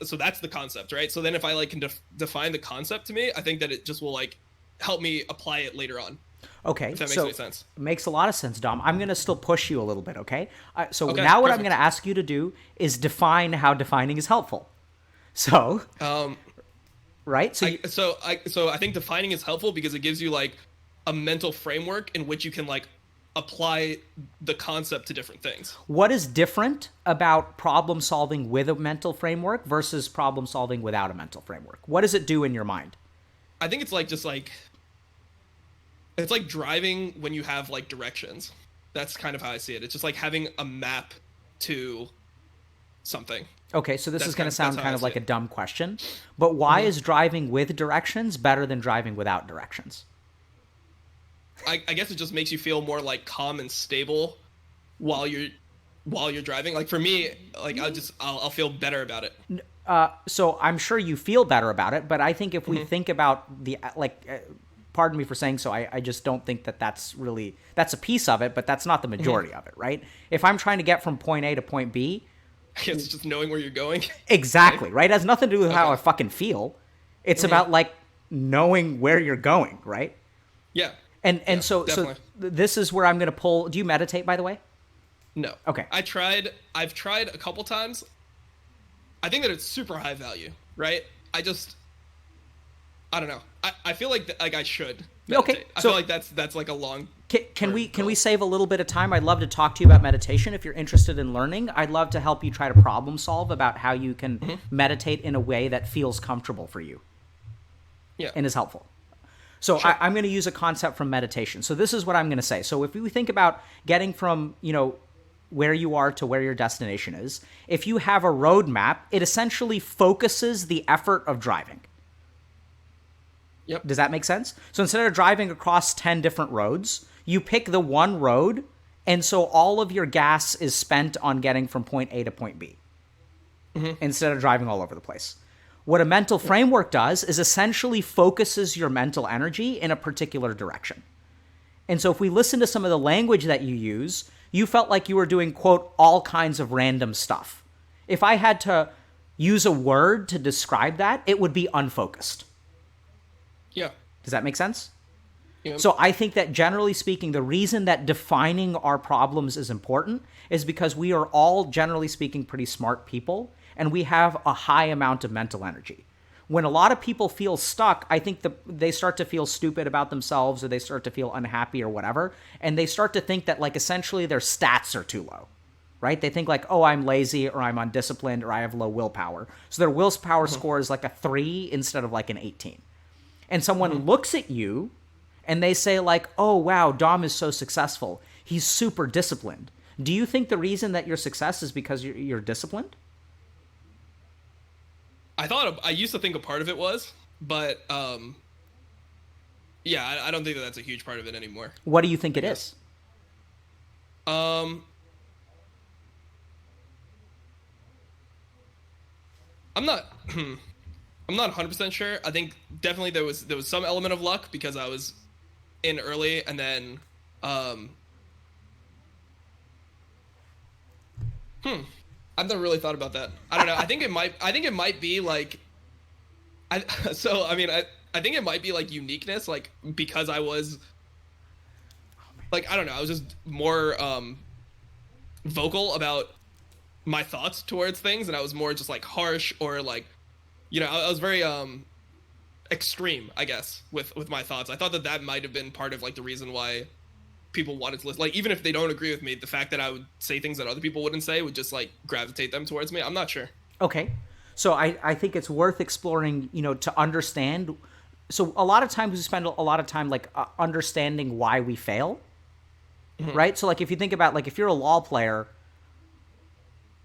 so that's the concept, right? So then if I like can define the concept to me, I think that it just will like help me apply it later on. Okay, if that makes any sense. Makes a lot of sense, Dom. I'm going to still push you a little bit, okay? Now what perfect. I'm going to ask you to do is define how defining is helpful. So, right? So I think defining is helpful because it gives you like a mental framework in which you can like apply the concept to different things. What is different about problem solving with a mental framework versus problem solving without a mental framework? What does it do in your mind? I think it's like just like it's like driving when you have like directions. That's kind of how I see it. It's just like having a map to something. Okay, so this is going to sound kind of like a dumb question, but why is driving with directions better than driving without directions? I guess it just makes you feel more like calm and stable while you're driving. Like for me, like I'll feel better about it. So I'm sure you feel better about it, but I think if we think about the pardon me for saying so, I just don't think that's a piece of it, but that's not the majority of it, right? If I'm trying to get from point A to point B, it's just knowing where you're going. Exactly, right? It has nothing to do with how I fucking feel. It's about like knowing where you're going, right? Yeah. And so this is where I'm going to pull. Do you meditate, by the way? No. Okay. I've tried a couple times. I think that it's super high value, right? I don't know. I feel like I should meditate. Okay. I feel like that's like a long. Can we save a little bit of time? I'd love to talk to you about meditation if you're interested in learning. I'd love to help you try to problem solve about how you can meditate in a way that feels comfortable for you. Yeah. And is helpful. So sure. I'm going to use a concept from meditation. So this is what I'm going to say. So if we think about getting from, where you are to where your destination is, if you have a roadmap, it essentially focuses the effort of driving. Yep. Does that make sense? So instead of driving across 10 different roads, you pick the one road, and so all of your gas is spent on getting from point A to point B instead of driving all over the place. What a mental framework does is essentially focuses your mental energy in a particular direction. And so if we listen to some of the language that you use, you felt like you were doing, quote, all kinds of random stuff. If I had to use a word to describe that, it would be unfocused. Yeah. Does that make sense? Yeah. So I think that generally speaking, the reason that defining our problems is important is because we are all, generally speaking, pretty smart people, and we have a high amount of mental energy. When a lot of people feel stuck, I think they start to feel stupid about themselves, or they start to feel unhappy or whatever, and they start to think that, like, essentially their stats are too low, right? They think like, oh, I'm lazy, or I'm undisciplined, or I have low willpower. So their willpower score is like a 3 instead of like an 18. And someone looks at you and they say like, oh, wow, Dom is so successful. He's super disciplined. Do you think the reason that your success is because you're disciplined? I used to think a part of it was, but yeah, I don't think that that's a huge part of it anymore. What do you think it is? I'm not I'm not 100% sure. I think definitely there was some element of luck because I was in early, and then I've never really thought about that. I don't know. I think it might be like I think it might be like uniqueness, like because I was like, I don't know, I was just more vocal about my thoughts towards things, and I was more just like harsh, or like, you know, I was very extreme, I guess, with my thoughts. I thought that might have been part of like the reason why people wanted to listen. Like, even if they don't agree with me, the fact that I would say things that other people wouldn't say would just like gravitate them towards me. I'm not sure. Okay. So I think it's worth exploring, you know, to understand. So a lot of times we spend a lot of time like understanding why we fail, right? So like if you think about, like, if you're a LoL player,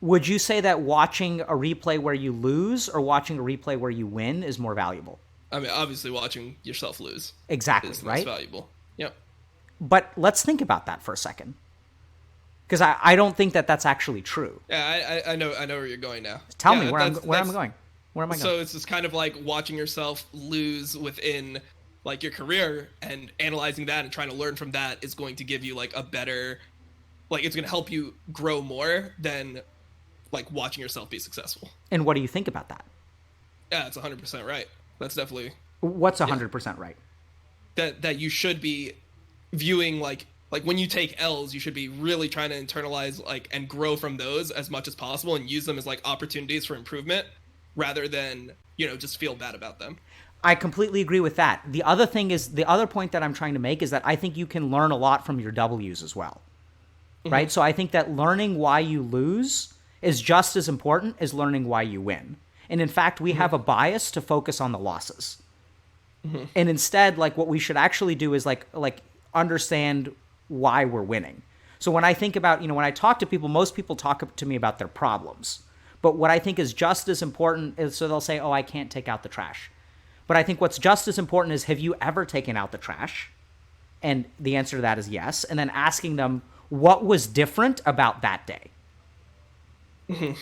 would you say that watching a replay where you lose or watching a replay where you win is more valuable? I mean, obviously watching yourself lose exactly is right? most valuable. Yep. But let's think about that for a second, because I don't think that that's actually true. Yeah, I know where you're going now. Tell me where am I going? Where am I going? So it's just kind of like watching yourself lose within like your career, and analyzing that and trying to learn from that is going to give you like a better, like, it's going to help you grow more than like watching yourself be successful. And what do you think about that? Yeah, it's 100% right. That's definitely... What's 100% right? That you should be viewing like when you take L's, you should be really trying to internalize like and grow from those as much as possible, and use them as like opportunities for improvement rather than, you know, just feel bad about them. I completely agree with that. The other thing is, the other point that I'm trying to make is that I think you can learn a lot from your W's as well. Right? So I think that learning why you lose is just as important as learning why you win. And in fact, we have a bias to focus on the losses. And instead, like, what we should actually do is like understand why we're winning. So when I think about, you know, when I talk to people, most people talk to me about their problems. But what I think is just as important is, so they'll say, oh, I can't take out the trash. But I think what's just as important is, have you ever taken out the trash? And the answer to that is yes. And then asking them, what was different about that day?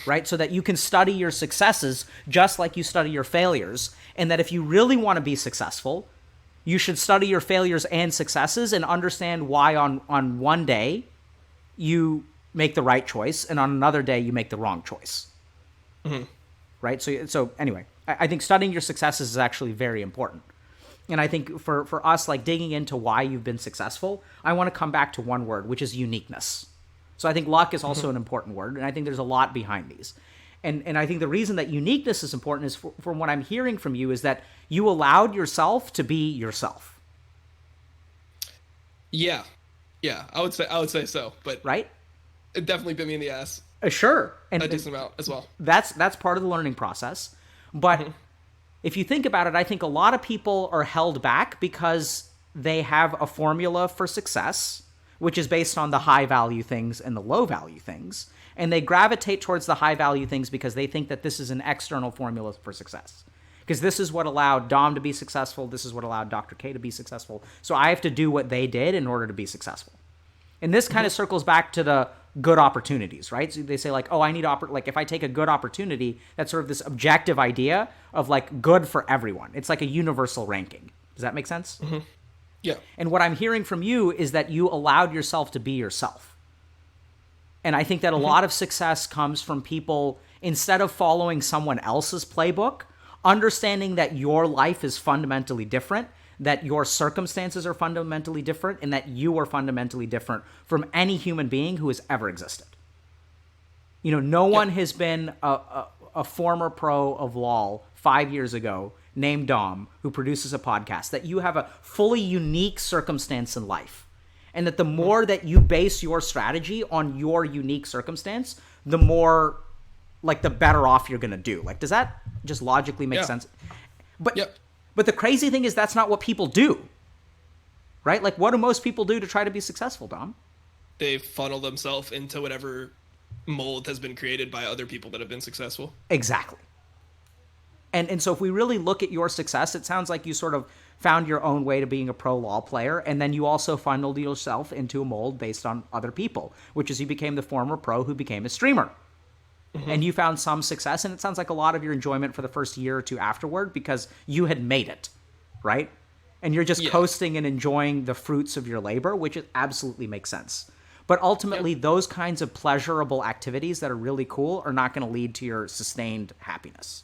Right? So that you can study your successes just like you study your failures. And that if you really want to be successful, you should study your failures and successes and understand why on one day you make the right choice and on another day you make the wrong choice. Right? So anyway, I think studying your successes is actually very important. And I think for us, like, digging into why you've been successful, I want to come back to one word, which is uniqueness. So I think luck is also an important word, and I think there's a lot behind these. And I think the reason that uniqueness is important is, from what I'm hearing from you, is that you allowed yourself to be yourself. Yeah. I would say so, but right? It definitely bit me in the ass. Sure. And a decent amount as well. That's part of the learning process. But if you think about it, I think a lot of people are held back because they have a formula for success, which is based on the high value things and the low value things. And they gravitate towards the high value things because they think that this is an external formula for success. Because this is what allowed Dom to be successful. This is what allowed Dr. K to be successful. So I have to do what they did in order to be successful. And this kind of circles back to the good opportunities, right? So they say like, oh, I need like, if I take a good opportunity, that's sort of this objective idea of like good for everyone. It's like a universal ranking. Does that make sense? Yeah. And what I'm hearing from you is that you allowed yourself to be yourself. And I think that a lot of success comes from people, instead of following someone else's playbook, understanding that your life is fundamentally different, that your circumstances are fundamentally different and that you are fundamentally different from any human being who has ever existed. You know, no one has been a former pro of LoL 5 years ago named Dom who produces a podcast, that you have a fully unique circumstance in life. And that the more that you base your strategy on your unique circumstance, the more, like, the better off you're going to do. Like, does that just logically make sense? But but the crazy thing is that's not what people do. Right? Like, what do most people do to try to be successful, Dom? They funnel themselves into whatever mold has been created by other people that have been successful. Exactly. And so if we really look at your success, it sounds like you sort of found your own way to being a pro LoL player, and then you also funneled yourself into a mold based on other people, which is you became the former pro who became a streamer. And you found some success, and it sounds like a lot of your enjoyment for the first year or two afterward because you had made it, right? And you're just coasting and enjoying the fruits of your labor, which absolutely makes sense. But ultimately, those kinds of pleasurable activities that are really cool are not going to lead to your sustained happiness.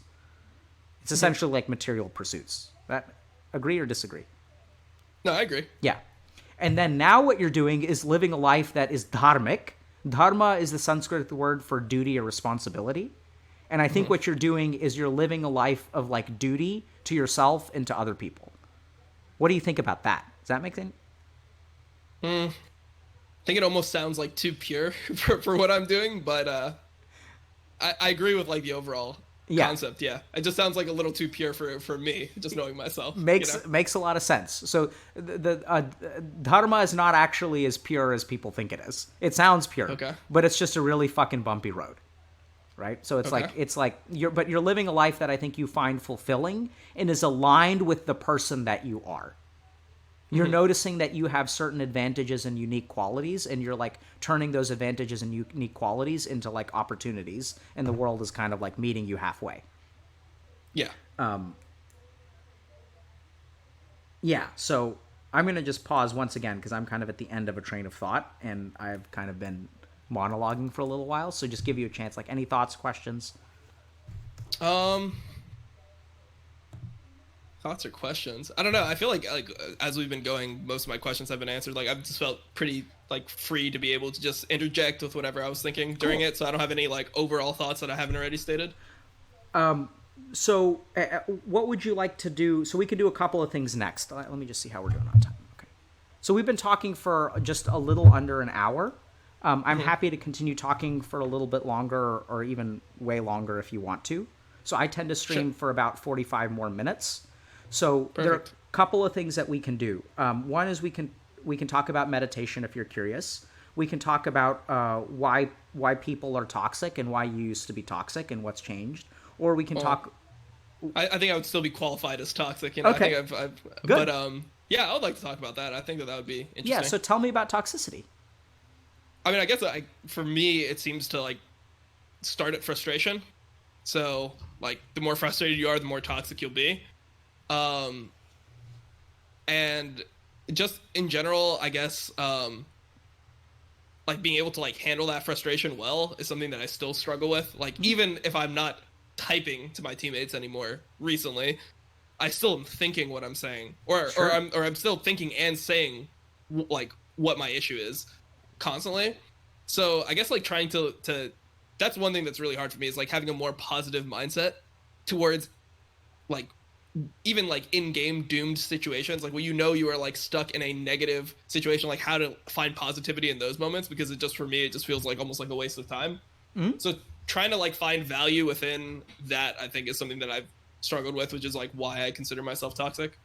It's essentially like material pursuits. That, agree or disagree? No, I agree. Yeah. And then now what you're doing is living a life that is dharmic. Dharma is the Sanskrit word for duty or responsibility. And I think what you're doing is you're living a life of, like, duty to yourself and to other people. What do you think about that? Does that make sense? I think it almost sounds like too pure for what I'm doing, but I agree with, like, the overall concept. Yeah, it just sounds like a little too pure for me, just knowing myself. Makes a lot of sense. So the dharma is not actually as pure as people think it is. It sounds pure, but it's just a really fucking bumpy road, right? So it's like you're living a life that I think you find fulfilling and is aligned with the person that you are. You're noticing that you have certain advantages and unique qualities, and you're, like, turning those advantages and unique qualities into, like, opportunities, and the world is kind of, like, meeting you halfway. Yeah. So I'm going to just pause once again because I'm kind of at the end of a train of thought, and I've kind of been monologuing for a little while, so just give you a chance. Like, any thoughts, questions? Thoughts or questions? I don't know. I feel like as we've been going, most of my questions have been answered. Like, I've just felt pretty, like, free to be able to just interject with whatever I was thinking during it. So I don't have any, like, overall thoughts that I haven't already stated. So what would you like to do? So we could do a couple of things next. Let me just see how we're doing on time. Okay. So we've been talking for just a little under an hour. I'm happy to continue talking for a little bit longer or even way longer if you want to. So I tend to stream for about 45 more minutes. So there are a couple of things that we can do. One is we can talk about meditation if you're curious. We can talk about why people are toxic and why you used to be toxic and what's changed. Or we can talk. I think I would still be qualified as toxic. You know? Okay. I think I've Good. But yeah, I would like to talk about that. I think that would be interesting. Yeah. So tell me about toxicity. I mean, I guess for me, it seems to, like, start at frustration. So, like, the more frustrated you are, the more toxic you'll be. And just in general, I guess, like, being able to, like, handle that frustration well is something that I still struggle with. Like, even if I'm not typing to my teammates anymore recently, I still am thinking what I'm saying, or I'm still thinking and saying, like, what my issue is constantly. So I guess, like, trying to that's one thing that's really hard for me, is, like, having a more positive mindset towards, like, even, like, in-game doomed situations, like, when you are, like, stuck in a negative situation, like, how to find positivity in those moments, because for me it just feels like almost like a waste of time. So trying to, like, find value within that, I think, is something that I've struggled with, which is, like, why I consider myself toxic.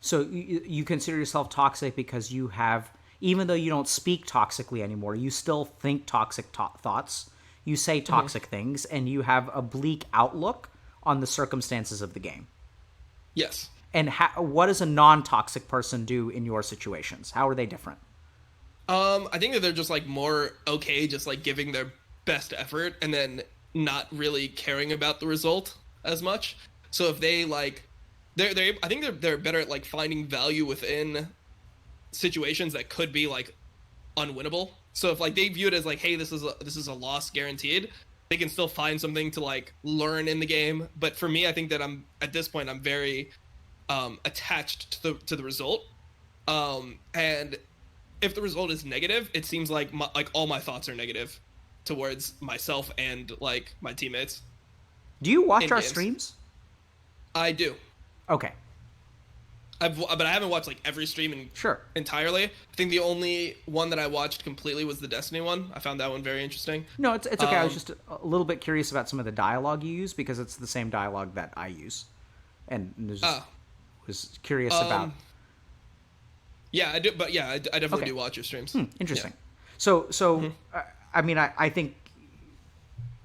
So you consider yourself toxic because you have, even though you don't speak toxically anymore, you still think toxic thoughts, you say toxic things, and you have a bleak outlook on the circumstances of the game. Yes. And what does a non-toxic person do in your situations? How are they different? I think that they're just, like, more okay just, like, giving their best effort and then not really caring about the result as much. So if they, like, I think they're better at, like, finding value within situations that could be, like, unwinnable. So if, like, they view it as, like, hey, this is a loss guaranteed, they can still find something to, like, learn in the game. But for me, I think that at this point I'm very attached to the result. And if the result is negative, it seems like all my thoughts are negative towards myself and like my teammates. Do you watch our streams? I do. Okay. But I haven't watched like every stream entirely. I think the only one that I watched completely was the Destiny one. I found that one very interesting. No, it's okay. I was just a little bit curious about some of the dialogue you use because it's the same dialogue that I use, and was curious about. Yeah, I do. But yeah, I definitely do watch your streams. Interesting. Yeah. So I mean, I think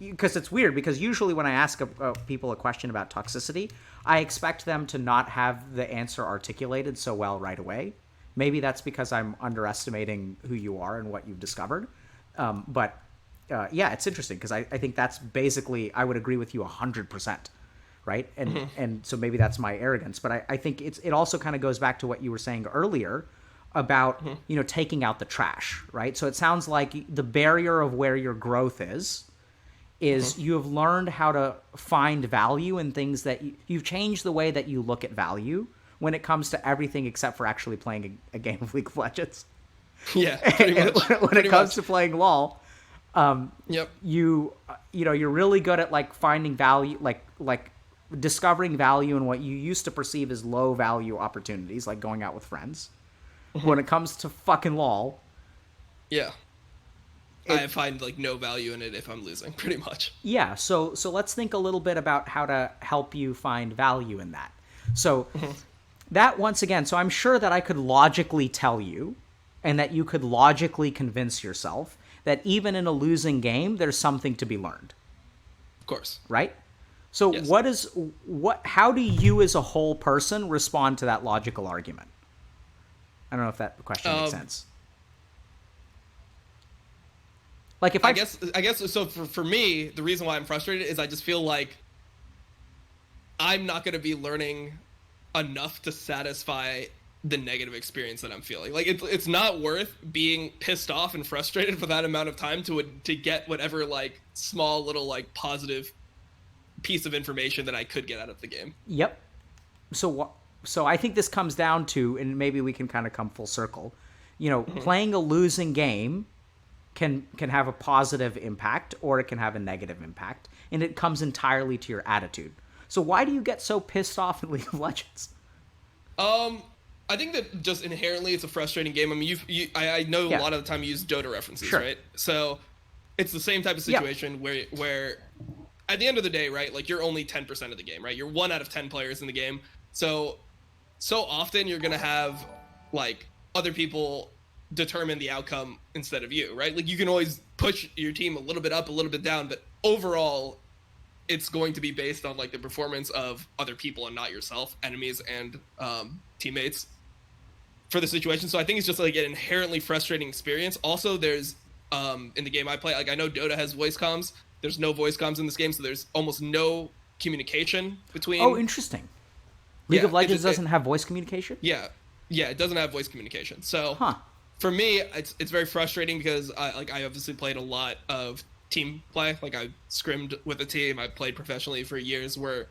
because it's weird because usually when I ask people a question about toxicity, I expect them to not have the answer articulated so well right away. Maybe that's because I'm underestimating who you are and what you've discovered. But yeah, it's interesting because I think that's basically, I would agree with you 100%, right? And so maybe that's my arrogance. But I think it also kind of goes back to what you were saying earlier about, taking out the trash, right? So it sounds like the barrier of where your growth is you have learned how to find value in things that you've changed the way that you look at value when it comes to everything except for actually playing a game of League of Legends. Yeah, pretty much. When it comes to playing LoL, yep. You're really good at like finding value, like discovering value in what you used to perceive as low value opportunities, like going out with friends. When it comes to fucking LoL, yeah. I find like no value in it if I'm losing, pretty much. Yeah, so let's think a little bit about how to help you find value in that. So that once again, so I'm sure that I could logically tell you and that you could logically convince yourself that even in a losing game, there's something to be learned. Of course. Right? So yes. How do you as a whole person respond to that logical argument? I don't know if that question makes sense. Like if I guess so for me, the reason why I'm frustrated is I just feel like I'm not going to be learning enough to satisfy the negative experience that I'm feeling. Like it's not worth being pissed off and frustrated for that amount of time to get whatever like small little like positive piece of information that I could get out of the game. Yep. So I think this comes down to, and maybe we can kind of come full circle, playing a losing game can have a positive impact or it can have a negative impact, and it comes entirely to your attitude. So why do you get so pissed off in League of Legends? I think that just inherently it's a frustrating game. I mean, I know a lot of the time you use Dota references, right? So it's the same type of situation where at the end of the day, right, like you're only 10% of the game, right? You're 1 out of 10 players in the game. So often you're going to have like other people determine the outcome instead of you, right? Like you can always push your team a little bit up, a little bit down, but overall it's going to be based on like the performance of other people and not yourself, enemies and teammates for the situation. So I think it's just like an inherently frustrating experience. Also, there's in the game I play, like I know Dota has voice comms. There's no voice comms in this game, so there's almost no communication between. Oh, interesting. League of Legends doesn't have voice communication? Yeah, it doesn't have voice communication. So for me, it's very frustrating because I obviously played a lot of team play. Like I scrimmed with a team. I played professionally for years, where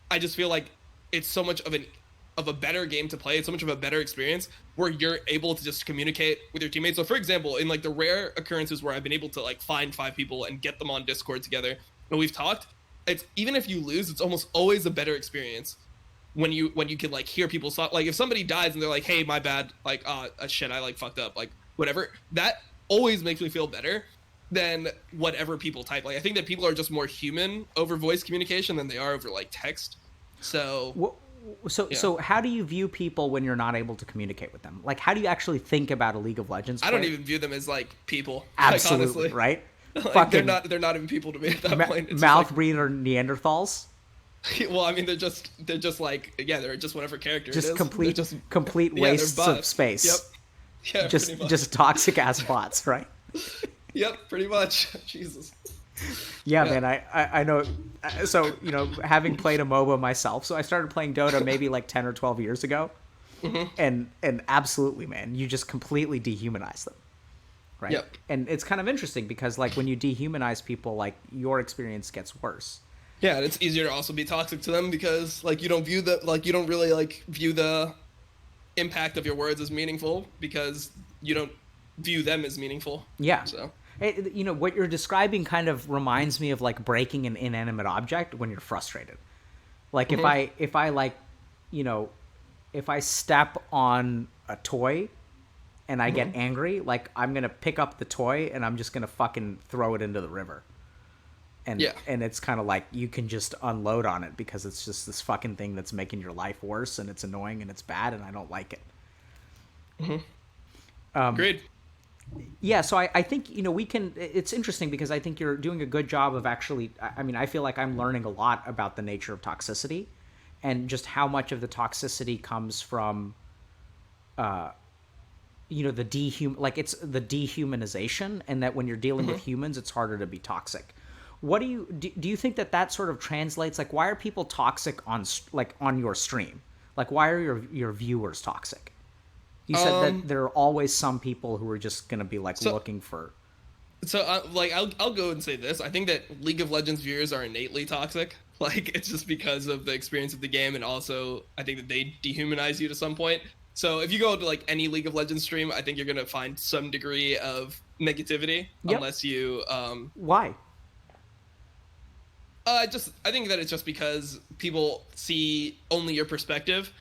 I just feel like it's so much of a better game to play. It's so much of a better experience where you're able to just communicate with your teammates. So for example, in like the rare occurrences where I've been able to like find 5 people and get them on Discord together and we've talked, it's even if you lose, it's almost always a better experience when you can like hear people talk. Like if somebody dies and they're like, hey, my bad, like shit, I like fucked up, like whatever, that always makes me feel better than whatever people type. Like I think that people are just more human over voice communication than they are over like text. So So how do you view people when you're not able to communicate with them? Like, how do you actually think about a League of Legends player? I don't even view them as like people. Absolutely, like, honestly. Right? Like, they're not even people to me at that point. It's mouth breather Neanderthals. Well, I mean, they're just like they're just whatever character. Just it is. complete wastes of space. Yep. Yeah. Just toxic ass bots, right? Yep. Pretty much. Jesus. Yeah, man, I know. So, having played a MOBA myself, so I started playing Dota maybe like 10 or 12 years ago. And absolutely, man, you just completely dehumanize them. Right? Yep. And it's kind of interesting because like when you dehumanize people, like your experience gets worse. Yeah, and it's easier to also be toxic to them because like you don't view the like you don't really like view the impact of your words as meaningful because you don't view them as meaningful. Yeah. So You know, what you're describing kind of reminds me of like breaking an inanimate object when you're frustrated. Like if I like, you know, if I step on a toy and I get angry, like I'm going to pick up the toy and I'm just going to fucking throw it into the river. yeah. And it's kind of like you can just unload on it because it's just this fucking thing that's making your life worse and it's annoying and it's bad and I don't like it. Agreed. Yeah, so I think, you know, we can, it's interesting because I think you're doing a good job of actually, I mean, I feel like I'm learning a lot about the nature of toxicity and just how much of the toxicity comes from, you know, like it's the dehumanization, and that when you're dealing with humans, it's harder to be toxic. What do you think that sort of translates? Like, why are people toxic on your stream? Like, why are your viewers toxic? You said that there are always some people who are just going to be like looking for. So like I'll go and say this. I think that League of Legends viewers are innately toxic. Like it's just because of the experience of the game, and also I think that they dehumanize you to some point. So if you go to like any League of Legends stream, I think you're gonna find some degree of negativity, Yep. unless you Why? I think that it's just because people see only your perspective,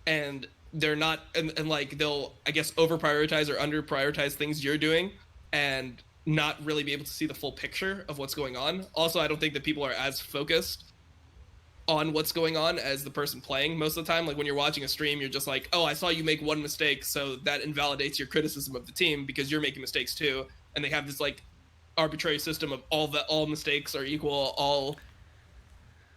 and they're not, and like they'll, I guess, over prioritize or under prioritize things you're doing, and not really be able to see the full picture of what's going on. Also, I don't think that people are as focused on what's going on as the person playing most of the time. Like when you're watching a stream, you're just like, oh, I saw you make one mistake, so that invalidates your criticism of the team because you're making mistakes too. And they have this like arbitrary system of all mistakes are equal, all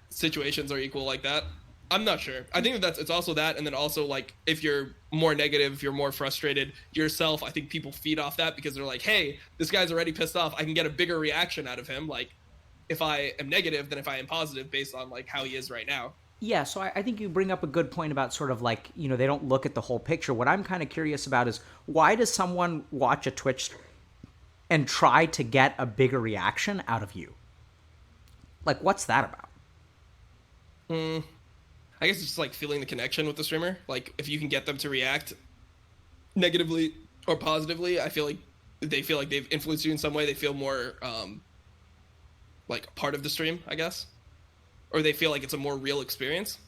situations are equal like that. I'm not sure. I think that it's also that, and then also like if you're more negative, if you're more frustrated yourself, I think people feed off that because they're like, hey, this guy's already pissed off. I can get a bigger reaction out of him. Like if I am negative than if I am positive based on like how he is right now. Yeah, so I think you bring up a good point about sort of like, you know, they don't look at the whole picture. What I'm kind of curious about is why does someone watch a Twitch and try to get a bigger reaction out of you? Like, what's that about? I guess it's just like feeling the connection with the streamer. Like if you can get them to react negatively or positively, I feel like they feel like they've influenced you in some way. They feel more like part of the stream, I guess, or they feel like it's a more real experience.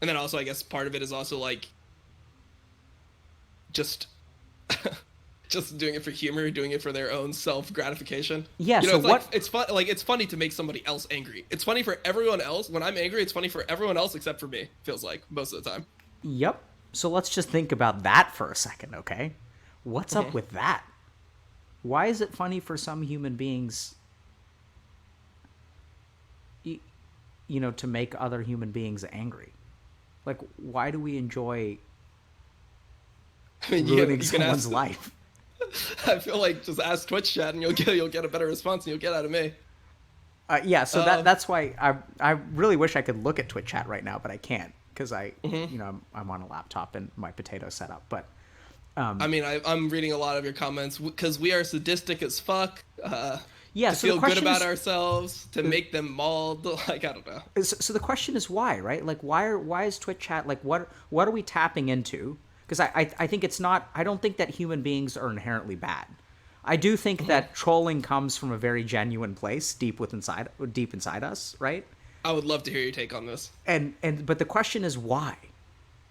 And then also, I guess part of it is also like just just doing it for humor, doing it for their own self gratification. Yeah. You know, So it's what? like, it's fun. Like it's funny to make somebody else angry. It's funny for everyone else. When I'm angry, it's funny for everyone else except for me. Feels like most of the time. Yep. So let's just think about that for a second, okay? What's up with that? Why is it funny for some human beings, you know, to make other human beings angry? Like, why do we enjoy I mean, ruining you can someone's ask. life? I feel like just ask Twitch chat and you'll get a better response than you'll get out of me. Yeah, so that's why I really wish I could look at Twitch chat right now, but I can't because you know, I'm on a laptop and my potato setup. But I mean, I'm reading a lot of your comments because we are sadistic as fuck. yeah, To so the feel good question about is, ourselves, to make them mauled. Like I don't know. so the question is why, right? Like why is Twitch chat like what are we tapping into? Because I think it's not. I don't think that human beings are inherently bad. I do think that trolling comes from a very genuine place, deep inside us, right? I would love to hear your take on this. But the question is why?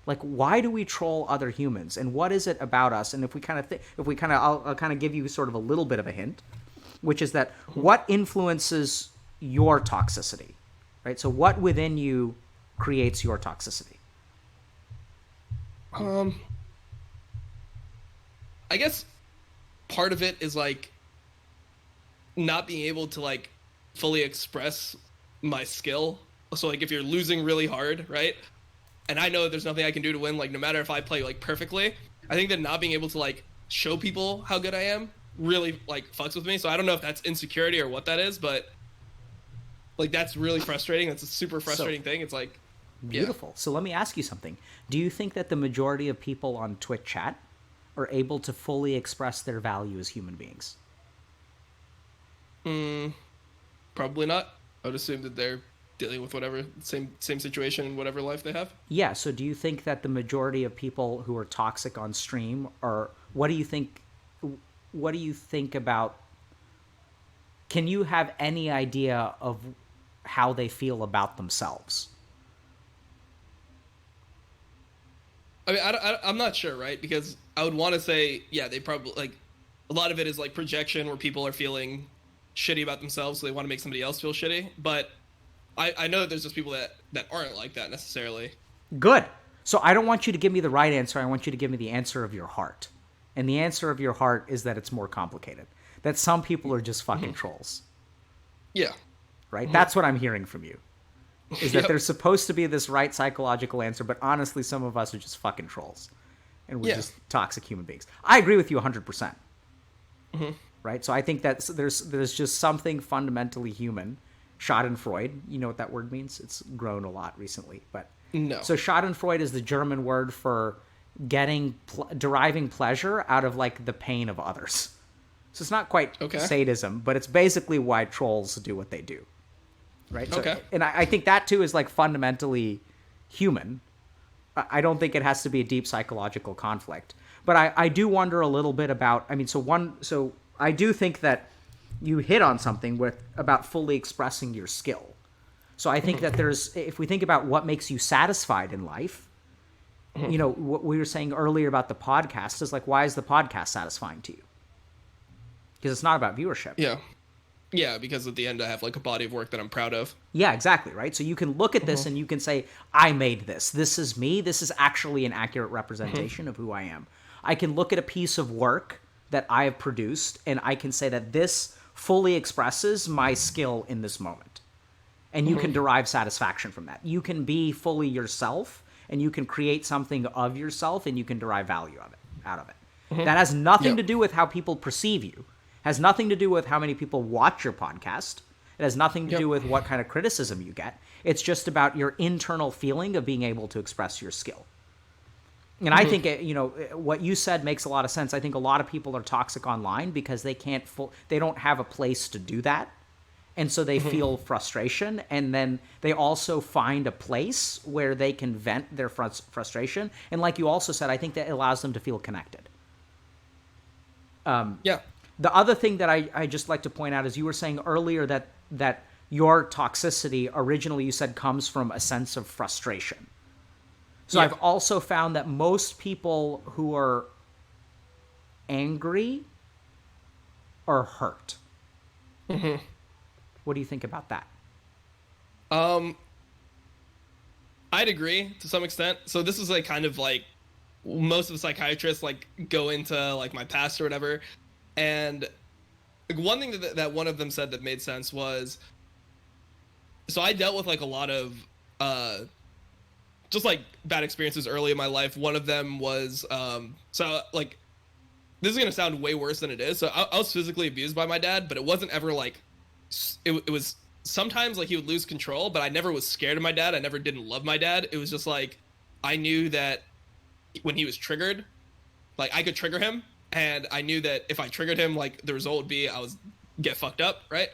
Like, why do we troll other humans, and what is it about us? And if we kind of I'll kind of give you sort of a little bit of a hint, which is that what influences your toxicity, right? So what within you creates your toxicity? I guess part of it is like not being able to like fully express my skill. So like if you're losing really hard, right? And I know that there's nothing I can do to win, like no matter if I play like perfectly, I think that not being able to like show people how good I am really like fucks with me. So I don't know if that's insecurity or what that is, but like that's really frustrating. That's a super frustrating thing. It's like beautiful. So let me ask you something. Do you think that the majority of people on Twitch chat are able to fully express their value as human beings? Probably not. I would assume that they're dealing with whatever same situation in whatever life they have. Yeah, so do you think that the majority of people who are toxic on stream are, what do you think about, can you have any idea of how they feel about themselves? I mean, I'm not sure, right? Because I would want to say, yeah, they probably like a lot of it is like projection where people are feeling shitty about themselves, so they want to make somebody else feel shitty. But I know that there's just people that aren't like that necessarily. Good. So I don't want you to give me the right answer. I want you to give me the answer of your heart. And the answer of your heart is that it's more complicated. That some people are just fucking trolls. Yeah. Right? That's what I'm hearing from you. Is that Yep. there's supposed to be this right psychological answer, but honestly, some of us are just fucking trolls. And we're Yeah. just toxic human beings. I agree with you 100%. Right? So I think that there's just something fundamentally human. Schadenfreude, you know what that word means? It's grown a lot recently. But No. so Schadenfreude is the German word for deriving pleasure out of like the pain of others. So it's not quite Okay. sadism, but it's basically why trolls do what they do. Right? So, Okay. and I think that too is like fundamentally human. I don't think it has to be a deep psychological conflict. But I do wonder a little bit about, I mean, so I do think that you hit on something about fully expressing your skill. So I think that if we think about what makes you satisfied in life, you know, what we were saying earlier about the podcast is like, why is the podcast satisfying to you? Because it's not about viewership. Yeah. Yeah, because at the end I have like a body of work that I'm proud of. Yeah, exactly, right? So you can look at this and you can say, I made this. This is me. This is actually an accurate representation of who I am. I can look at a piece of work that I have produced and I can say that this fully expresses my skill in this moment. And you can derive satisfaction from that. You can be fully yourself and you can create something of yourself and you can derive value out of it. That has nothing to do with how people perceive you. Has nothing to do with how many people watch your podcast. It has nothing to do with what kind of criticism you get. It's just about your internal feeling of being able to express your skill. And I think, you know, what you said makes a lot of sense. I think a lot of people are toxic online because they don't have a place to do that. And so they feel frustration. And then they also find a place where they can vent their frustration. And like you also said, I think that allows them to feel connected. Yeah. The other thing that I just like to point out is you were saying earlier that your toxicity originally you said comes from a sense of frustration. So I've also found that most people who are angry are hurt. What do you think about that? I'd agree to some extent. So this is like kind of like most of the psychiatrists like go into like my past or whatever. And like, one thing that one of them said that made sense was, so I dealt with like a lot of just like bad experiences early in my life. One of them was so like this is gonna sound way worse than it is. So I was physically abused by my dad, but it wasn't ever like it was sometimes like he would lose control, but I never was scared of my dad. I never didn't love my dad. It was just like I knew that when he was triggered, like I could trigger him. And I knew that if I triggered him, like the result would be I was get fucked up, right?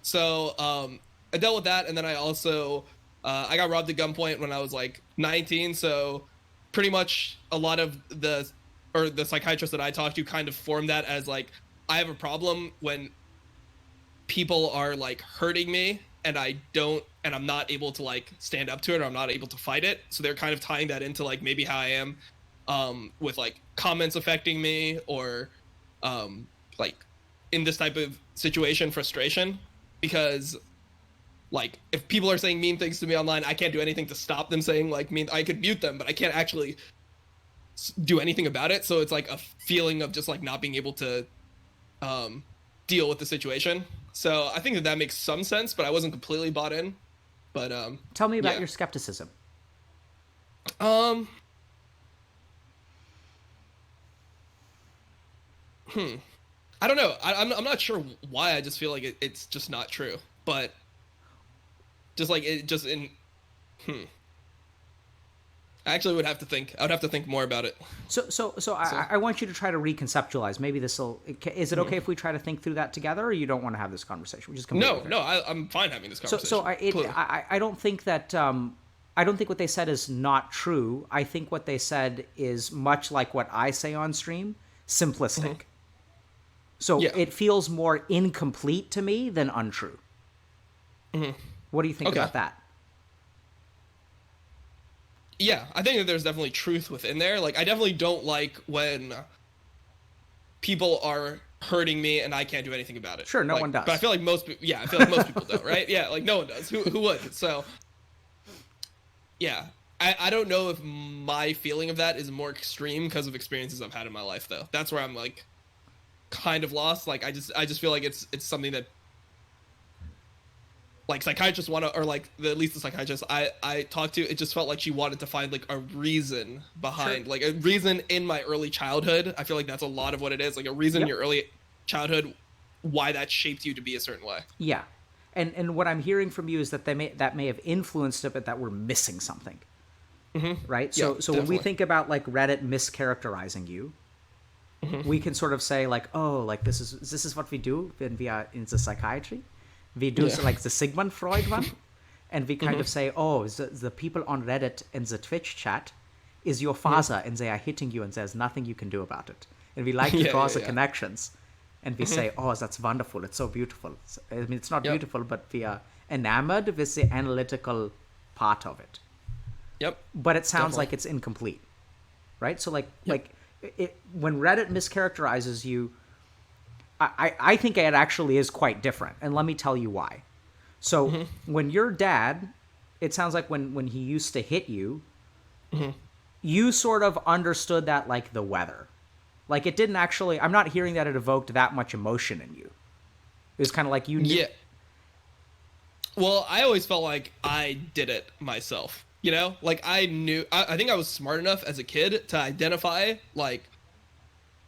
So I dealt with that, and then I also I got robbed at gunpoint when I was like 19. So pretty much a lot of the psychiatrists that I talked to kind of formed that as like I have a problem when people are like hurting me and I'm not able to like stand up to it or I'm not able to fight it. So they're kind of tying that into like maybe how I am with like comments affecting me or like in this type of situation, frustration, because like if people are saying mean things to me online, I can't do anything to stop them saying like mean. I could mute them, but I can't actually do anything about it. So it's like a feeling of just like not being able to deal with the situation. So I think that makes some sense, but I wasn't completely bought in. But tell me about your skepticism. I don't know. I'm not sure why. I just feel like it's just not true. But just like it just in I actually would have to think. I would have to think more about it. So I want you to try to reconceptualize. Maybe this will. Is it okay if we try to think through that together, or you don't want to have this conversation? We just I'm fine having this conversation. I don't think that. I don't think what they said is not true. I think what they said is much like what I say on stream, simplistic. So it feels more incomplete to me than untrue. What do you think about that? Yeah, I think that there's definitely truth within there. Like, I definitely don't like when people are hurting me and I can't do anything about it. Sure, no like, one does. But I feel like most people don't, right? Yeah, like no one does. Who would? So, yeah, I don't know if my feeling of that is more extreme because of experiences I've had in my life, though. That's where I'm like kind of lost. Like, I just feel like it's something that, like, psychiatrists want to, or like at least the psychiatrist I talked to, it just felt like she wanted to find like a reason behind, like a reason in my early childhood. I feel like that's a lot of what it is, like a reason in your early childhood why that shaped you to be a certain way. Yeah, and what I'm hearing from you is that that may have influenced it, but that we're missing something, right? So definitely. When we think about like Reddit mischaracterizing you, we can sort of say like, oh, like this is what we do when we are in the psychiatry. We do like the Sigmund Freud one, and we kind of say, oh, the people on Reddit and the Twitch chat is your father, and they are hitting you, and there's nothing you can do about it. And we like to draw the connections, and we say, oh, that's wonderful, it's so beautiful. I mean, it's not beautiful, but we are enamored with the analytical part of it. Yep. But it sounds like it's incomplete, right? So like when Reddit mischaracterizes you, I think it actually is quite different, and let me tell you why. So when your dad, it sounds like when he used to hit you, you sort of understood that like the weather. Like it didn't actually, I'm not hearing that it evoked that much emotion in you. It was kind of like you knew. Yeah. Well, I always felt like I did it myself, you know? Like I knew, I think I was smart enough as a kid to identify like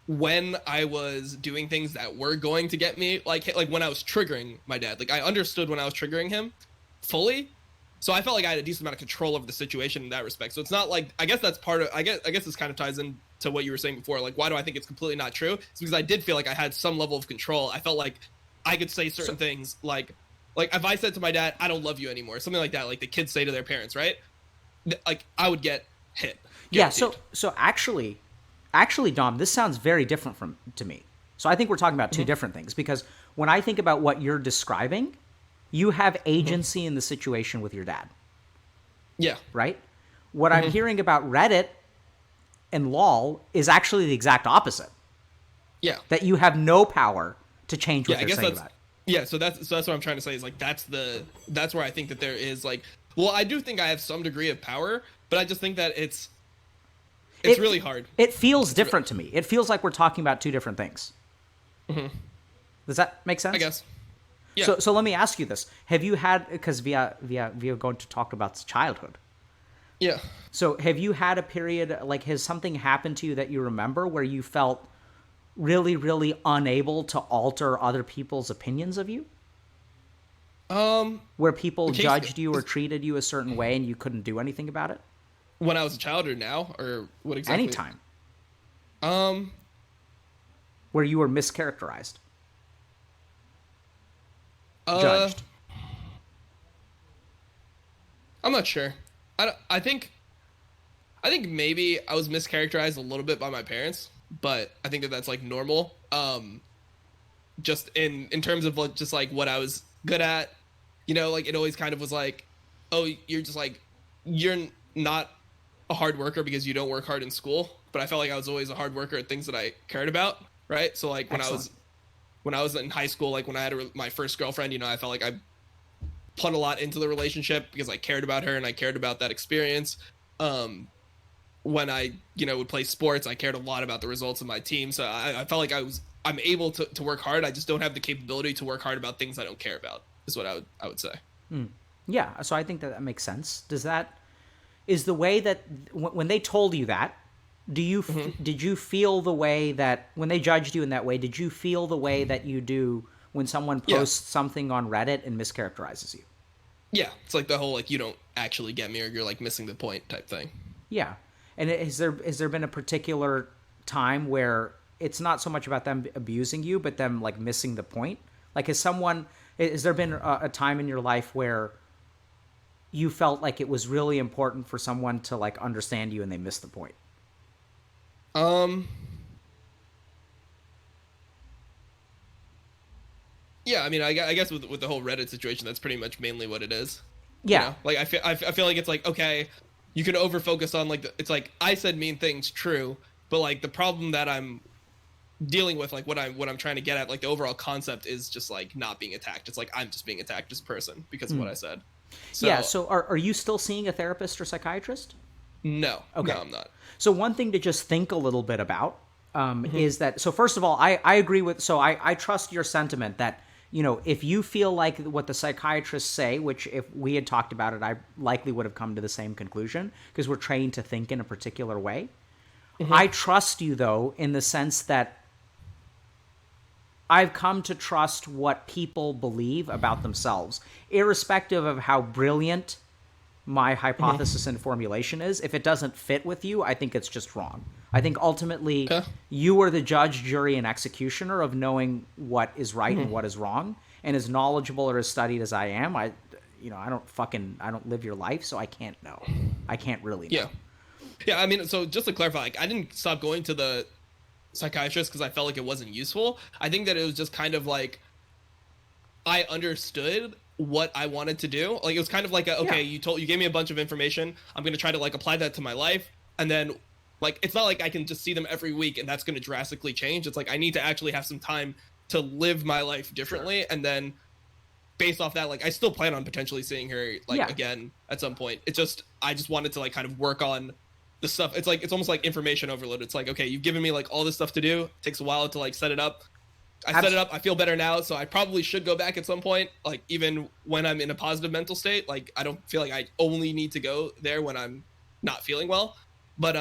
when I was doing things that were going to get me, like when I was triggering my dad. Like I understood when I was triggering him fully, so I felt like I had a decent amount of control over the situation in that respect. So it's not like, I guess that's part of, I guess this kind of ties into what you were saying before, like why do I think it's completely not true? It's because I did feel like I had some level of control. I felt like I could say certain things, like if I said to my dad, I don't love you anymore, something like that, like the kids say to their parents, right? Like I would get hit. Guaranteed. Yeah, so actually, Dom, this sounds very different to me. So I think we're talking about two different things, because when I think about what you're describing, you have agency in the situation with your dad. Yeah. Right? What I'm hearing about Reddit and LOL is actually the exact opposite. Yeah. That you have no power to change what they're saying about it. Yeah, so that's what I'm trying to say is like that's where I think that there is like, well, I do think I have some degree of power, but I just think that it's really hard. It feels different to me. It feels like we're talking about two different things. Does that make sense? I guess. Yeah. So let me ask you this: have you had, because we are going to talk about childhood. Yeah. So have you had a period, like has something happened to you that you remember where you felt really, really unable to alter other people's opinions of you? Where people judged you or treated you a certain way and you couldn't do anything about it? When I was a child or now, or what exactly? Anytime. Where you were mischaracterized. Judged. I'm not sure. I think maybe I was mischaracterized a little bit by my parents, but I think that's like normal. Just in terms of like, just like what I was good at, you know, like it always kind of was like, oh, you're just like, you're not a hard worker because you don't work hard in school. But I felt like I was always a hard worker at things that I cared about, right? So like when I was in high school, like when I had my first girlfriend, you know, I felt like I put a lot into the relationship because I cared about her and I cared about that experience. When I, you know, would play sports, I cared a lot about the results of my team. So I felt like I'm able to work hard. I just don't have the capability to work hard about things I don't care about, is what I would say. Yeah, so I think that makes sense. Is the way that when they told you that, did you feel the way that when they judged you in that way, did you feel the way that you do when someone posts something on Reddit and mischaracterizes you? Yeah, it's like the whole like you don't actually get me or you're like missing the point type thing. Yeah. And has there been a particular time where it's not so much about them abusing you, but them like missing the point? Like, has there been a time in your life where you felt like it was really important for someone to like understand you and they missed the point? Yeah, I mean, I guess with the whole Reddit situation, that's pretty much mainly what it is. Yeah. You know? Like I feel like it's like, okay, you can over focus on like it's like I said mean things, true, but like the problem that I'm dealing with, like what I'm trying to get at, like the overall concept is just like not being attacked. It's like I'm just being attacked as a person because of what I said. So, Yeah. So are you still seeing a therapist or psychiatrist? no, Okay. no, I'm not. So one thing to just think a little bit about is that, so first of all, I agree with, so I trust your sentiment that, you know, if you feel like what the psychiatrists say, which if we had talked about it, I likely would have come to the same conclusion because we're trained to think in a particular way. I trust you, though, in the sense that I've come to trust what people believe about themselves, irrespective of how brilliant my hypothesis and formulation is. If it doesn't fit with you, I think it's just wrong. I think ultimately you are the judge, jury, and executioner of knowing what is right and what is wrong. And as knowledgeable or as studied as I am, I don't live your life, so I can't know. I can't really know. Yeah, I mean, so just to clarify, like, I didn't stop going to the psychiatrist because I felt like it wasn't useful. I think that it was just kind of like I understood what I wanted to do. Like, it was kind of like you gave me a bunch of information. I'm going to try to like apply that to my life. And then like, it's not like I can just see them every week and that's going to drastically change. It's like, I need to actually have some time to live my life differently. And then based off that, like, I still plan on potentially seeing her like again at some point. I just wanted to like kind of work on the stuff. It's like, it's almost like information overload. It's like, okay, you've given me like all this stuff to do. It takes a while to like set it up. Set it up. I feel better now, so I probably should go back at some point. Like, even when I'm in a positive mental state, like, I don't feel like I only need to go there when I'm not feeling well. But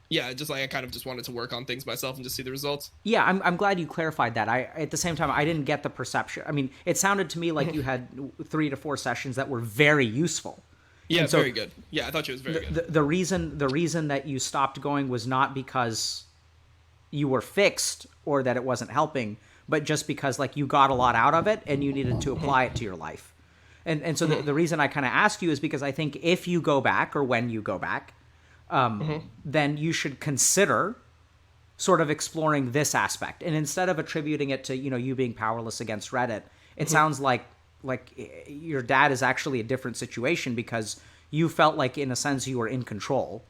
yeah, just like I kind of just wanted to work on things myself and just see the results. Yeah, I'm glad you clarified that. At the same time, I didn't get the perception. I mean, it sounded to me like you had 3 to 4 sessions that were very useful. Yeah, so very good. Yeah, I thought she was very good. The reason that you stopped going was not because you were fixed or that it wasn't helping, but just because like you got a lot out of it and you needed to apply it to your life. And so the reason I kind of ask you is because I think if you go back or when you go back, then you should consider sort of exploring this aspect. And instead of attributing it to, you know, you being powerless against Reddit, it sounds like your dad is actually a different situation because you felt like in a sense you were in control.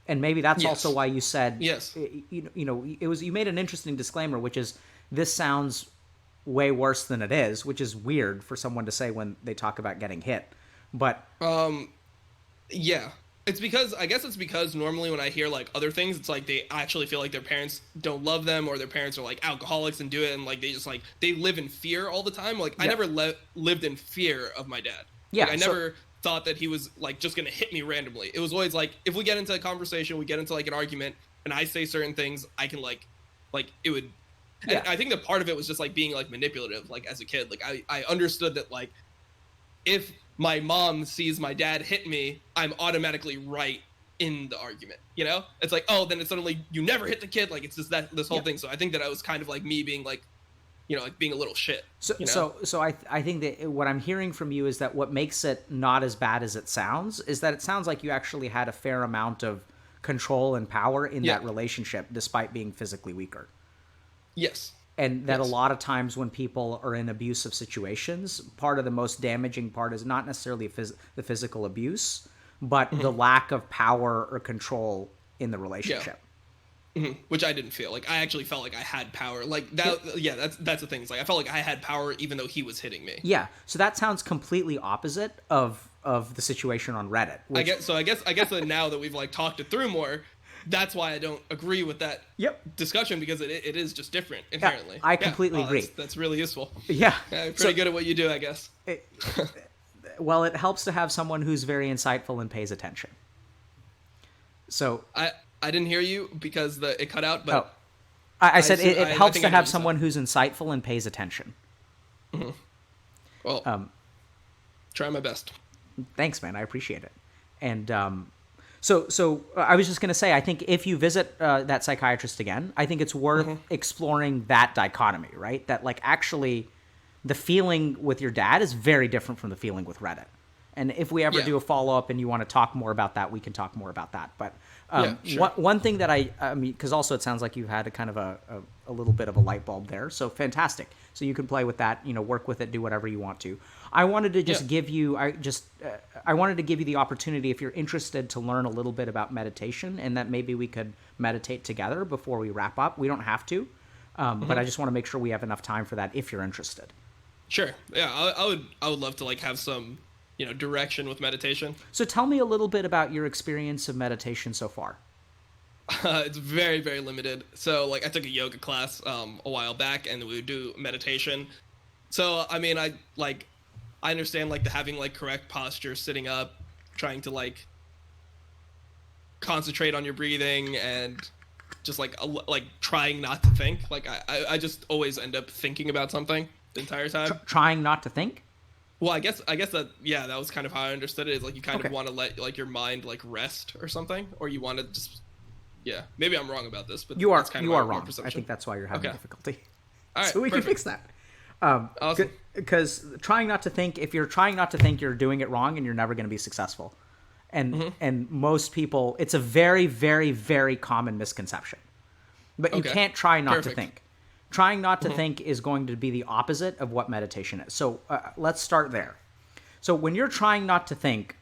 And maybe that's also why you said, you know, you made an interesting disclaimer, which is this sounds way worse than it is, which is weird for someone to say when they talk about getting hit. But yeah, it's because normally when I hear like other things, it's like they actually feel like their parents don't love them or their parents are like alcoholics and do it. And like, they just like, they live in fear all the time. Like I never lived in fear of my dad. Yeah. Like, I never thought that he was like just gonna hit me randomly. It was always like, if we get into a conversation, we get into like an argument and I say certain things, I can like it would, and I think that part of it was just like being like manipulative, like as a kid. Like I understood that like if my mom sees my dad hit me, I'm automatically right in the argument, you know? It's like, oh, then it's suddenly you never hit the kid, like it's just this whole thing. So I think that I was kind of like me being like, you know, like being a little shit. So, you know? so I think that what I'm hearing from you is that what makes it not as bad as it sounds is that it sounds like you actually had a fair amount of control and power in that relationship, despite being physically weaker. Yes. And that a lot of times when people are in abusive situations, part of the most damaging part is not necessarily the physical abuse, but the lack of power or control in the relationship. Which I didn't feel. Like I actually felt like I had power. Like that. Yeah, that's the thing. It's like I felt like I had power even though he was hitting me. Yeah. So that sounds completely opposite of the situation on Reddit. I guess that now that we've like talked it through more, that's why I don't agree with that discussion, because it is just different inherently. Yeah, I completely agree. That's really useful. Yeah. Pretty good at what you do, I guess. Well, it helps to have someone who's very insightful and pays attention. So I didn't hear you because it cut out, but I said it helps to have someone who's insightful and pays attention. Well, try my best. Thanks, man. I appreciate it. And So I was just going to say, I think if you visit that psychiatrist again, I think it's worth exploring that dichotomy, right? That like actually the feeling with your dad is very different from the feeling with Reddit. And if we ever do a follow-up and you want to talk more about that, we can talk more about that. But sure. One thing that I mean, because also it sounds like you had a kind of a little bit of a light bulb there. So fantastic. So you can play with that, work with it, do whatever you want to. I wanted to just give you, I wanted to give you the opportunity, if you're interested, to learn a little bit about meditation, and that maybe we could meditate together before we wrap up. We don't have to, but I just want to make sure we have enough time for that if you're interested. Sure. Yeah, I would love to like have some, direction with meditation. So tell me a little bit about your experience of meditation so far. It's very, very limited. So like I took a yoga class a while back, and we would do meditation. So I mean, I understand like the having like correct posture, sitting up, trying to like concentrate on your breathing, and just like trying not to think. Like I just always end up thinking about something the entire time. Trying not to think? Well, I guess that that was kind of how I understood it. Is like you kind of want to let like your mind like rest or something, or you want to just maybe I'm wrong about this, but you are that's kind you of are my wrong. perception. I think that's why you're having difficulty. All right, so we can fix that. Awesome. Because trying not to think, if you're trying not to think, you're doing it wrong, and you're never going to be successful. And most people, it's a very, very, very common misconception. But you can't try not to think. Trying not to think is going to be the opposite of what meditation is. So let's start there. So when you're trying not to think,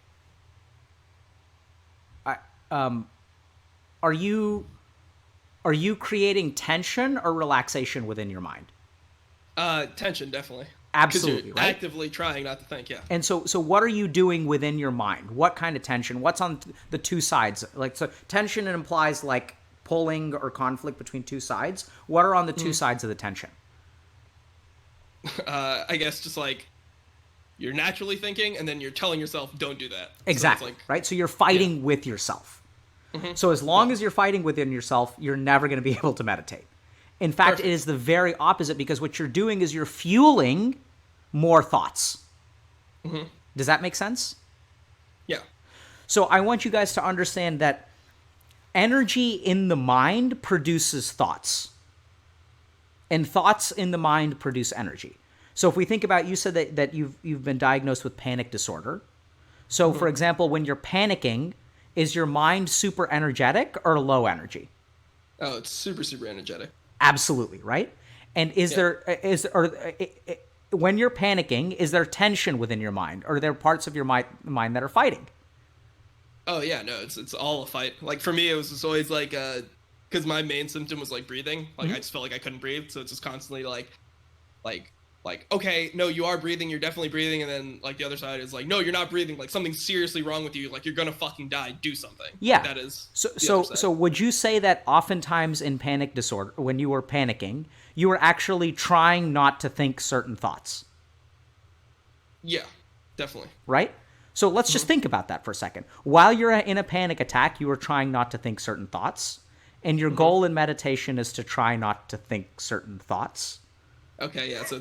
are you creating tension or relaxation within your mind? Tension, definitely. Absolutely, you're right? Actively trying not to think, yeah. And so what are you doing within your mind? What kind of tension? What's on the two sides? Like, so tension implies like pulling or conflict between two sides. What are on the two sides of the tension? I guess just like you're naturally thinking, and then you're telling yourself, don't do that. Exactly, so right? So you're fighting with yourself. So as long as you're fighting within yourself, you're never going to be able to meditate. In fact, it is the very opposite, because what you're doing is you're fueling more thoughts. Does that make sense? Yeah. So I want you guys to understand that energy in the mind produces thoughts. And thoughts in the mind produce energy. So if we think about, you said that you've been diagnosed with panic disorder. So for example, when you're panicking, is your mind super energetic or low energy? Oh, it's super, super energetic. Absolutely, right? And when you're panicking, is there tension within your mind? Or are there parts of your mind that are fighting? Oh yeah, no, it's all a fight. Like for me, it was just always like, because my main symptom was like breathing. Like I just felt like I couldn't breathe, so it's just constantly like, okay, no, you are breathing, you're definitely breathing, and then like the other side is like, no, you're not breathing, like something's seriously wrong with you, like you're gonna fucking die, do something. Yeah, like, that is. So would you say that oftentimes in panic disorder, when you were panicking, you were actually trying not to think certain thoughts? Yeah, definitely. Right? So let's just think about that for a second. While you're in a panic attack, you are trying not to think certain thoughts, and your goal in meditation is to try not to think certain thoughts. Okay, yeah, so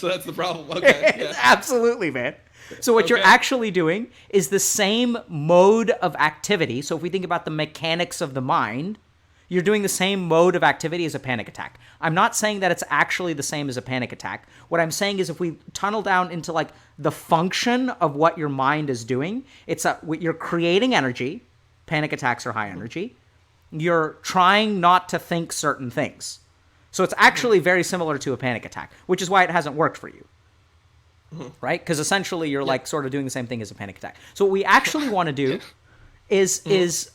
that's the problem. Okay, yeah. Absolutely, man. So what you're actually doing is the same mode of activity. So if we think about the mechanics of the mind, you're doing the same mode of activity as a panic attack. I'm not saying that it's actually the same as a panic attack. What I'm saying is if we tunnel down into like the function of what your mind is doing, you're creating energy. Panic attacks are high energy. You're trying not to think certain things. So it's actually very similar to a panic attack, which is why it hasn't worked for you, right? Because essentially you're like sort of doing the same thing as a panic attack. So what we actually want to do is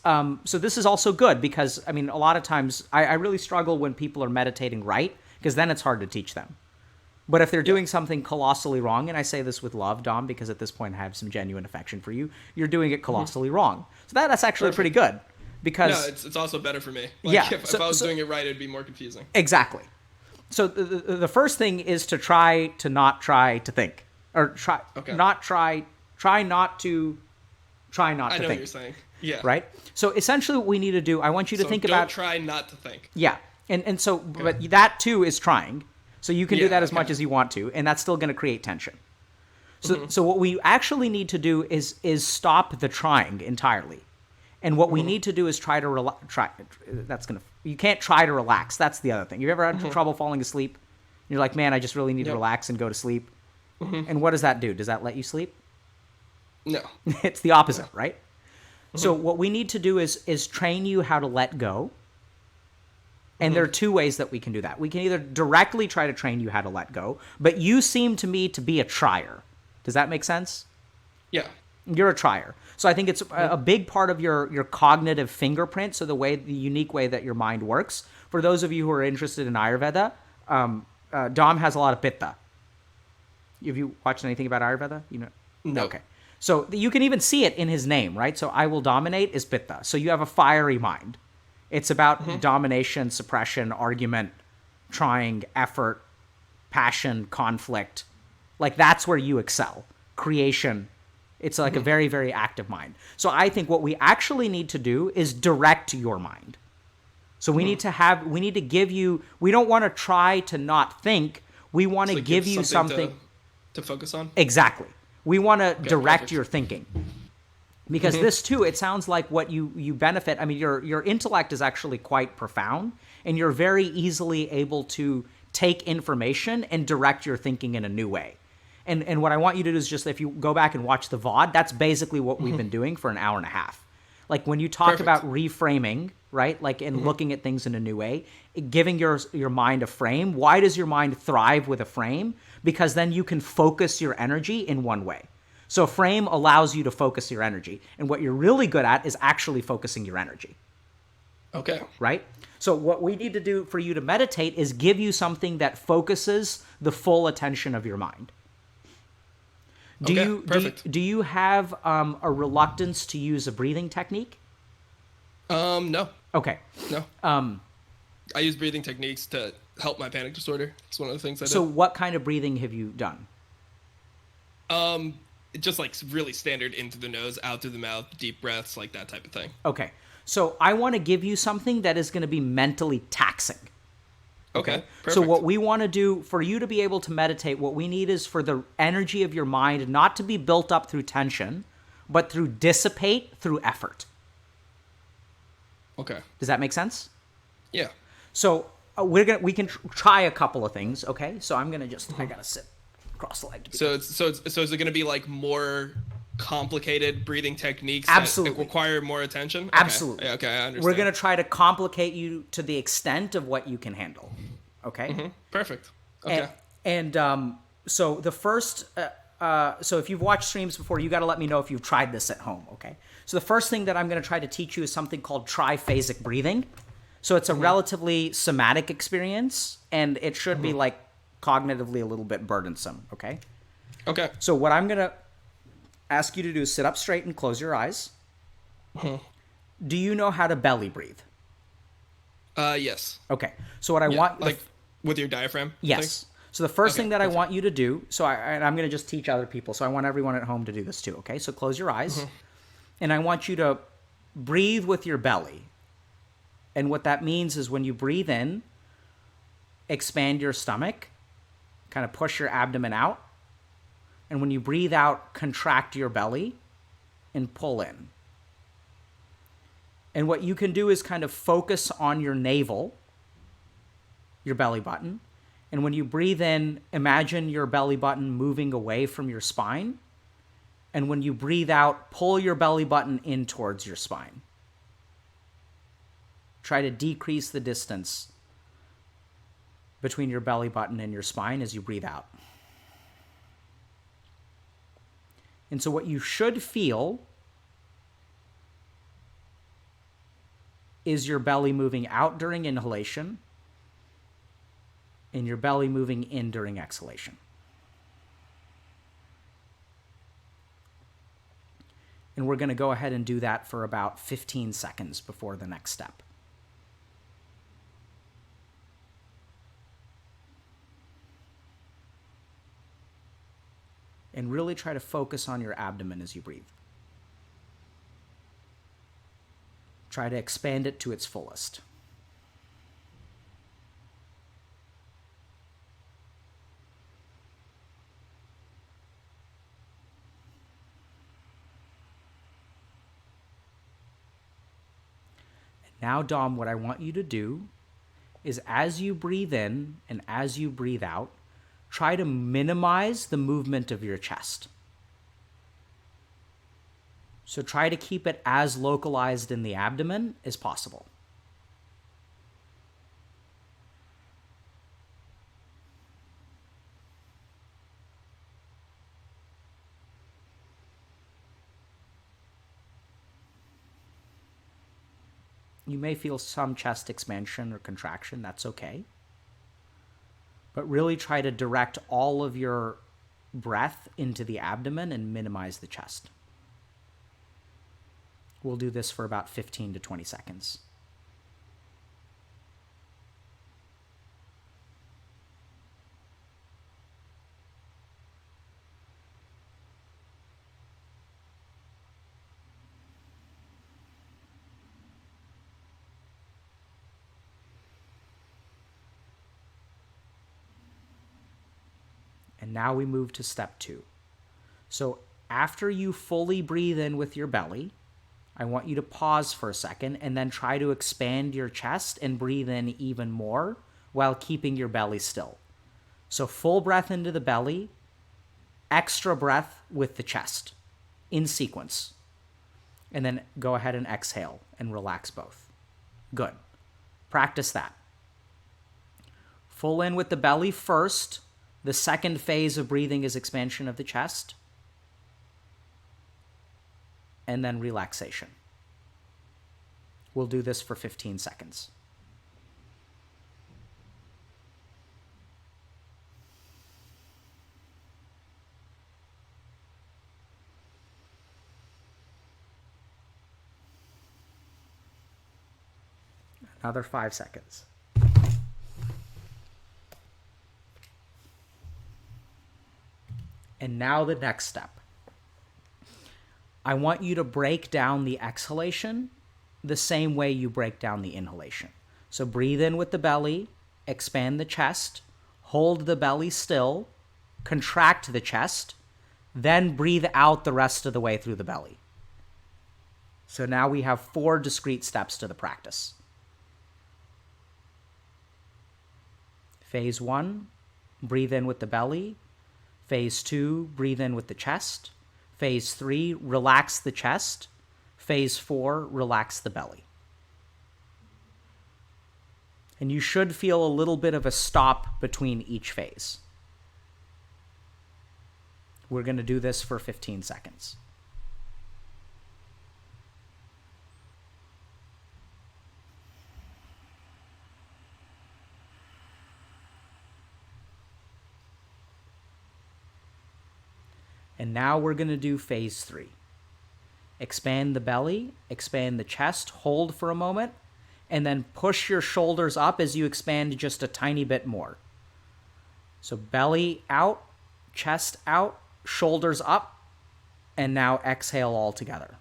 so this is also good, because, I mean, a lot of times I really struggle when people are meditating right, because then it's hard to teach them. But if they're doing something colossally wrong, and I say this with love, Dom, because at this point I have some genuine affection for you, you're doing it colossally wrong. So that's actually pretty good. Because no, it's also better for me. Like, if I was doing it right, it'd be more confusing. Exactly. So the first thing is to try not to think, or try not to think. I know what you're saying. Yeah. Right. So essentially, what we need to do, I want you to think about. Try not to think. Yeah, and so, but that too is trying. So you can do that as much as you want to, and that's still going to create tension. So what we actually need to do is stop the trying entirely. And what we need to do is try to you can't try to relax. That's the other thing. You ever had trouble falling asleep? You're like, man, I just really need to relax and go to sleep. And what does that do? Does that let you sleep? No. It's the opposite, right? So what we need to do is train you how to let go. And there are two ways that we can do that. We can either directly try to train you how to let go, but you seem to me to be a trier. Does that make sense? Yeah. You're a trier. So I think it's a big part of your cognitive fingerprint, so the unique way that your mind works. For those of you who are interested in Ayurveda, Dom has a lot of pitta. Have you watched anything about Ayurveda? You know? No. Okay. So you can even see it in his name, right? So IWillDominate is pitta. So you have a fiery mind. It's about domination, suppression, argument, trying, effort, passion, conflict. Like that's where you excel. Creation. It's like a very, very active mind. So I think what we actually need to do is direct your mind. So we need to give you, we don't want to try to not think. We want to give you something to focus on. Exactly. We want to direct your thinking. Because this too, it sounds like what you benefit. I mean, your intellect is actually quite profound, and you're very easily able to take information and direct your thinking in a new way. And what I want you to do is just, if you go back and watch the VOD, that's basically what we've been doing for an hour and a half. Like when you talk about reframing, right? Like in looking at things in a new way, giving your mind a frame. Why does your mind thrive with a frame? Because then you can focus your energy in one way. So a frame allows you to focus your energy. And what you're really good at is actually focusing your energy. Okay. Right? So what we need to do for you to meditate is give you something that focuses the full attention of your mind. Do you have a reluctance to use a breathing technique? No. Okay. No. I use breathing techniques to help my panic disorder. It's one of the things I do. So what kind of breathing have you done? Just like really standard into the nose, out through the mouth, deep breaths, like that type of thing. Okay. So I want to give you something that is going to be mentally taxing. Okay. Perfect. So what we want to do for you to be able to meditate, what we need is for the energy of your mind not to be built up through tension, but through dissipate through effort. Okay. Does that make sense? Yeah. So we can try a couple of things. Okay. So I'm gonna I gotta sit cross-legged. So is it gonna be like more complicated breathing techniques Absolutely that require more attention? Okay. Absolutely. Okay, I understand. We're gonna try to complicate you to the extent of what you can handle. Okay. Perfect. Okay. And so the first so if you've watched streams before, you got to let me know if you've tried this at home. Okay. So the first thing that I'm going to try to teach you is something called triphasic breathing. So it's a relatively somatic experience, and it should be like cognitively a little bit burdensome. Okay. Okay. So what I'm going to ask you to do is sit up straight and close your eyes. Do you know how to belly breathe? Yes. Okay. So what I want, like with your diaphragm? Yes. So the first thing that I want you to do, I'm going to just teach other people, so I want everyone at home to do this too, okay? So close your eyes, and I want you to breathe with your belly. And what that means is when you breathe in, expand your stomach, kind of push your abdomen out, and when you breathe out, contract your belly and pull in. And what you can do is kind of focus on your navel, your belly button. And when you breathe in, imagine your belly button moving away from your spine. And when you breathe out, pull your belly button in towards your spine. Try to decrease the distance between your belly button and your spine as you breathe out. And so what you should feel is your belly moving out during inhalation and your belly moving in during exhalation. And we're going to go ahead and do that for about 15 seconds before the next step. And really try to focus on your abdomen as you breathe. Try to expand it to its fullest. Now, Dom, what I want you to do is as you breathe in and as you breathe out, try to minimize the movement of your chest. So try to keep it as localized in the abdomen as possible. You may feel some chest expansion or contraction. That's okay. But really try to direct all of your breath into the abdomen and minimize the chest. We'll do this for about 15 to 20 seconds. And now we move to step 2. So after you fully breathe in with your belly, I want you to pause for a second and then try to expand your chest and breathe in even more while keeping your belly still. So full breath into the belly, extra breath with the chest in sequence. And then go ahead and exhale and relax both. Good. Practice that. Full in with the belly first. The second phase of breathing is expansion of the chest. And then relaxation. We'll do this for 15 seconds. Another 5 seconds. And now the next step. I want you to break down the exhalation the same way you break down the inhalation. So breathe in with the belly, expand the chest, hold the belly still, contract the chest, then breathe out the rest of the way through the belly. So now we have 4 discrete steps to the practice. Phase 1, breathe in with the belly. Phase 2, breathe in with the chest. Phase 3, relax the chest. Phase 4, relax the belly. And you should feel a little bit of a stop between each phase. We're going to do this for 15 seconds. And now we're going to do phase 3. Expand the belly, expand the chest, hold for a moment, and then push your shoulders up as you expand just a tiny bit more. So belly out, chest out, shoulders up, and now exhale all together.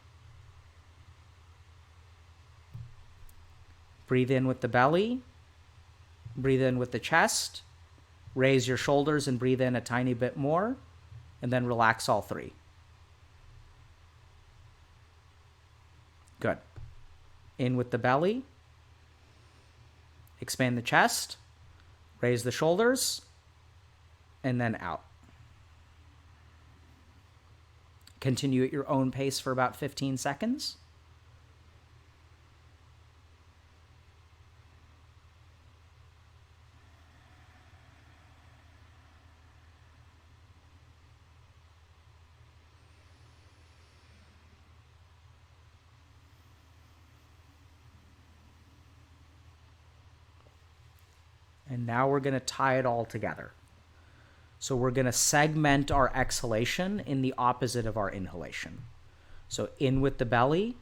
Breathe in with the belly, breathe in with the chest, raise your shoulders and breathe in a tiny bit more, and then relax all 3. Good. In with the belly, expand the chest, raise the shoulders, and then out. Continue at your own pace for about 15 seconds. And now we're going to tie it all together. So we're going to segment our exhalation in the opposite of our inhalation. So in with the belly,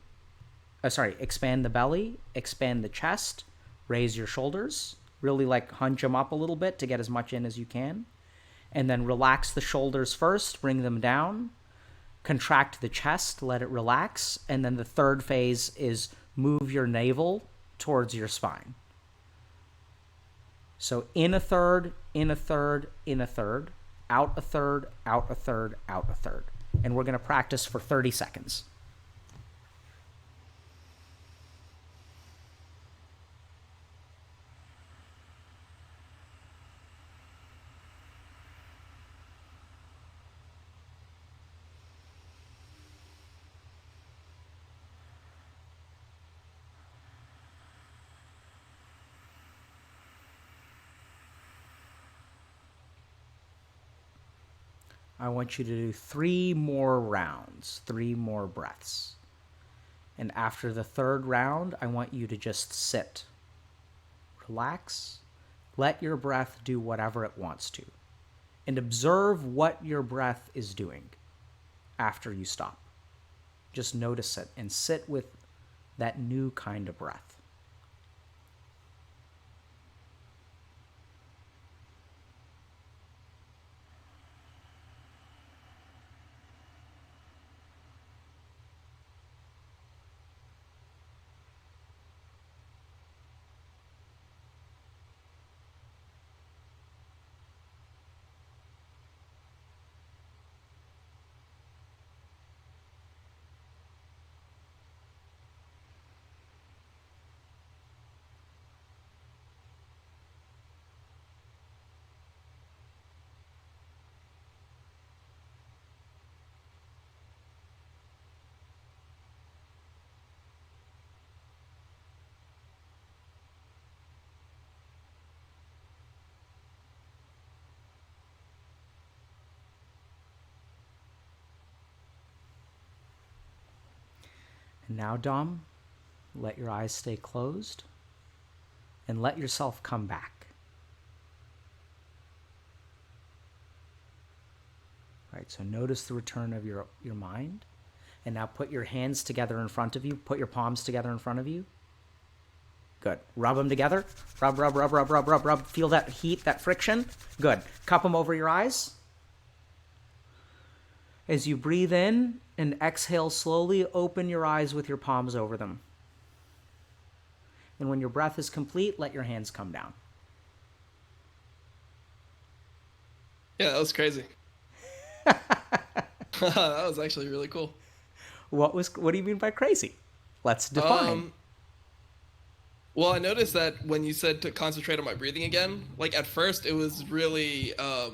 expand the belly, expand the chest, raise your shoulders, really like hunch them up a little bit to get as much in as you can. And then relax the shoulders first, bring them down, contract the chest, let it relax. And then the third phase is move your navel towards your spine. So in a third, in a third, in a third, out a third, out a third, out a third. And we're going to practice for 30 seconds. I want you to do 3 more rounds, 3 more breaths. And after the 3rd round, I want you to just sit. Relax. Let your breath do whatever it wants to. And observe what your breath is doing after you stop. Just notice it and sit with that new kind of breath. And now, Dom, let your eyes stay closed and let yourself come back. All right, so notice the return of your mind. And now put your hands together in front of you. Put your palms together in front of you. Good. Rub them together. Rub, rub, rub, rub, rub, rub, rub. Feel that heat, that friction. Good. Cup them over your eyes. As you breathe in and exhale slowly, open your eyes with your palms over them. And when your breath is complete, let your hands come down. Yeah, that was crazy. That was actually really cool. What do you mean by crazy? Let's define. Well, I noticed that when you said to concentrate on my breathing again, like at first it was really wow,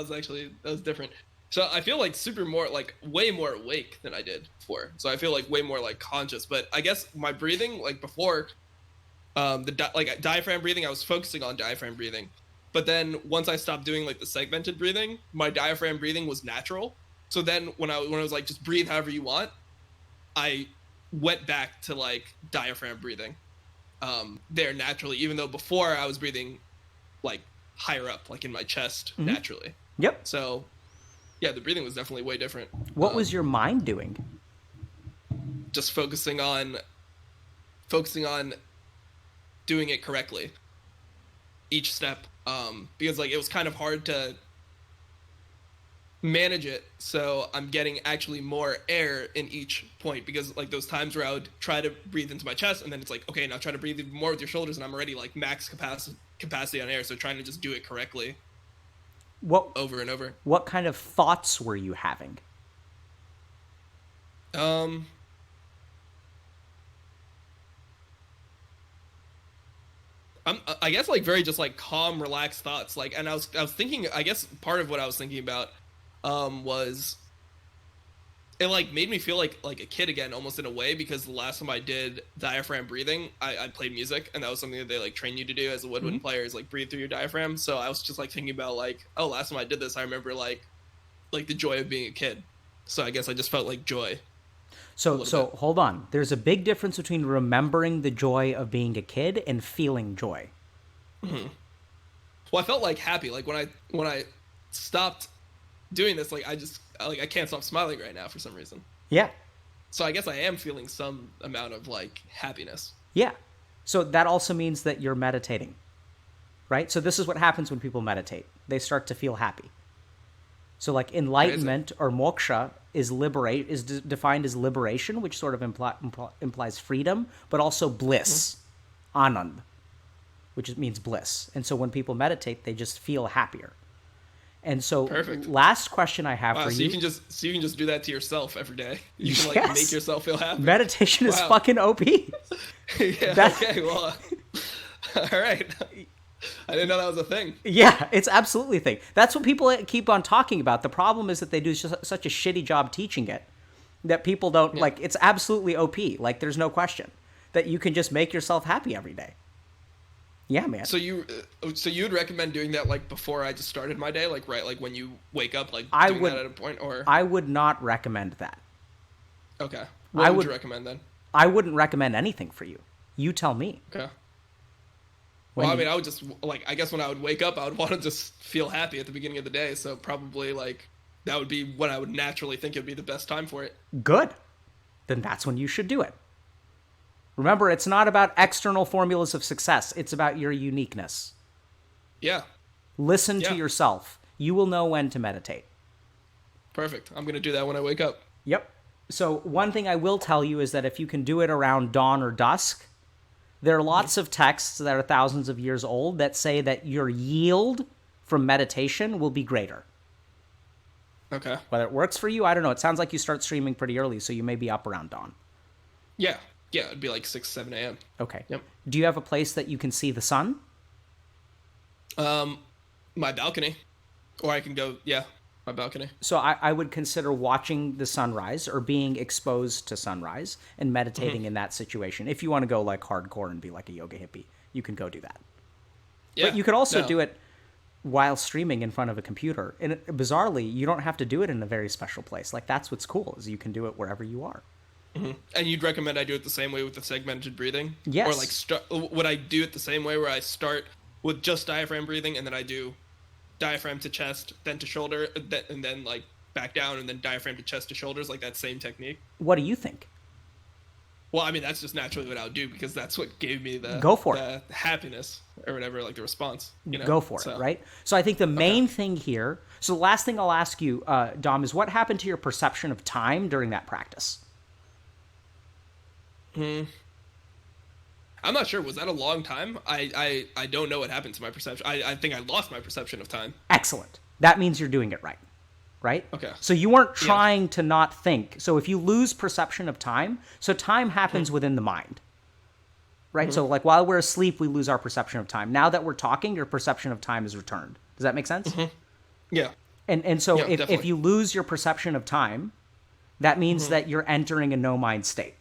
that was different. So I feel like way more awake than I did before. So I feel like way more like conscious. But I guess my breathing, like before, diaphragm breathing, I was focusing on diaphragm breathing. But then once I stopped doing like the segmented breathing, my diaphragm breathing was natural. So then when I was like, just breathe however you want, I went back to like diaphragm breathing there naturally, even though before I was breathing like higher up, like in my chest naturally. Yep. So yeah, the breathing was definitely way different. What was your mind doing? Just focusing on doing it correctly. Each step. Because like it was kind of hard to manage it, so I'm getting actually more air in each point, because like those times where I would try to breathe into my chest and then it's like, okay, now try to breathe even more with your shoulders, and I'm already like max capacity on air, so trying to just do it correctly over and over. What kind of thoughts were you having? I guess like very just like calm, relaxed thoughts. Like, and I was thinking, I guess part of what I was thinking about was it like made me feel like a kid again, almost in a way, because the last time I did diaphragm breathing, I played music, and that was something that they like train you to do as a woodwind player, is like breathe through your diaphragm. So I was just like thinking about like, oh, last time I did this, I remember like the joy of being a kid. So I guess I just felt like joy. So hold on. There's a big difference between remembering the joy of being a kid and feeling joy. Mm-hmm. Well, I felt like happy. Like when I stopped doing this, like I can't stop smiling right now for some reason. Yeah. So I guess I am feeling some amount of like happiness. Yeah. So that also means that you're meditating, right? So this is what happens when people meditate. They start to feel happy. So like enlightenment or moksha is defined as liberation, which sort of implies freedom, but also bliss, anand, which means bliss. And so when people meditate, they just feel happier. And so perfect. Last question I have for you. So you can just do that to yourself every day. You can like make yourself feel happy. Meditation is fucking OP. Yeah. Okay. Well. All right. I didn't know that was a thing. Yeah, it's absolutely a thing. That's what people keep on talking about. The problem is that they do such a shitty job teaching it that people don't like. It's absolutely OP. Like, there's no question that you can just make yourself happy every day. Yeah, man. So you would recommend doing that like before I just started my day, like right, like when you wake up, like doing that at a point, or I would not recommend that. okay, what would you recommend then? I wouldn't recommend anything for you. You tell me. Okay. Well, I mean, I would just like, I guess when I would wake up, I would want to just feel happy at the beginning of the day. So probably like that would be when I would naturally think it'd be the best time for it. Good. Then that's when you should do it. Remember, it's not about external formulas of success. It's about your uniqueness. Yeah. Listen to yourself. You will know when to meditate. Perfect. I'm going to do that when I wake up. Yep. So one thing I will tell you is that if you can do it around dawn or dusk, there are lots of texts that are thousands of years old that say that your yield from meditation will be greater. Okay. Whether it works for you, I don't know. It sounds like you start streaming pretty early, so you may be up around dawn. Yeah. Yeah, it'd be like 6, 7 a.m. Okay. Yep. Do you have a place that you can see the sun? My balcony. Or I can go, my balcony. So I would consider watching the sunrise or being exposed to sunrise and meditating in that situation. If you want to go like hardcore and be like a yoga hippie, you can go do that. Yeah, but you could also do it while streaming in front of a computer. And bizarrely, you don't have to do it in a very special place. Like that's what's cool is you can do it wherever you are. Mm-hmm. And you'd recommend I do it the same way with the segmented breathing? Yes. Or like, would I do it the same way where I start with just diaphragm breathing and then I do diaphragm to chest, then to shoulder, and then like back down and then diaphragm to chest to shoulders, like that same technique? What do you think? Well, I mean, that's just naturally what I would do because that's what gave me the happiness or whatever, like the response. You know? Go for it, right? So I think the main thing here, so the last thing I'll ask you, Dom, is what happened to your perception of time during that practice? I'm not sure. Was that a long time? I don't know what happened to my perception. I think I lost my perception of time. Excellent. That means you're doing it right. Right? Okay. So you weren't trying to not think. So if you lose perception of time, so time happens within the mind. Right? So like while we're asleep, we lose our perception of time. Now that we're talking, your perception of time is returned. Does that make sense? Yeah. And so if you lose your perception of time, that means that you're entering a no-mind state.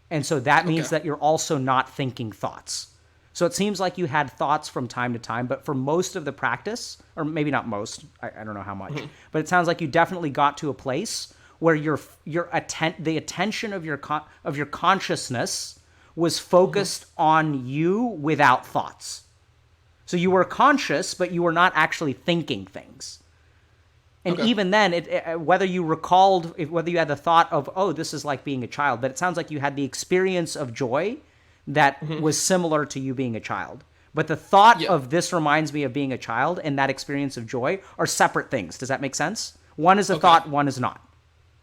And so that means that you're also not thinking thoughts. So it seems like you had thoughts from time to time, but for most of the practice, or maybe not most, I don't know how much, but it sounds like you definitely got to a place where the attention of your consciousness was focused on you without thoughts. So you were conscious, but you were not actually thinking things. And even then, whether you had the thought of, oh, this is like being a child, but it sounds like you had the experience of joy that was similar to you being a child. But the thought of this reminds me of being a child and that experience of joy are separate things. Does that make sense? One is a thought, one is not.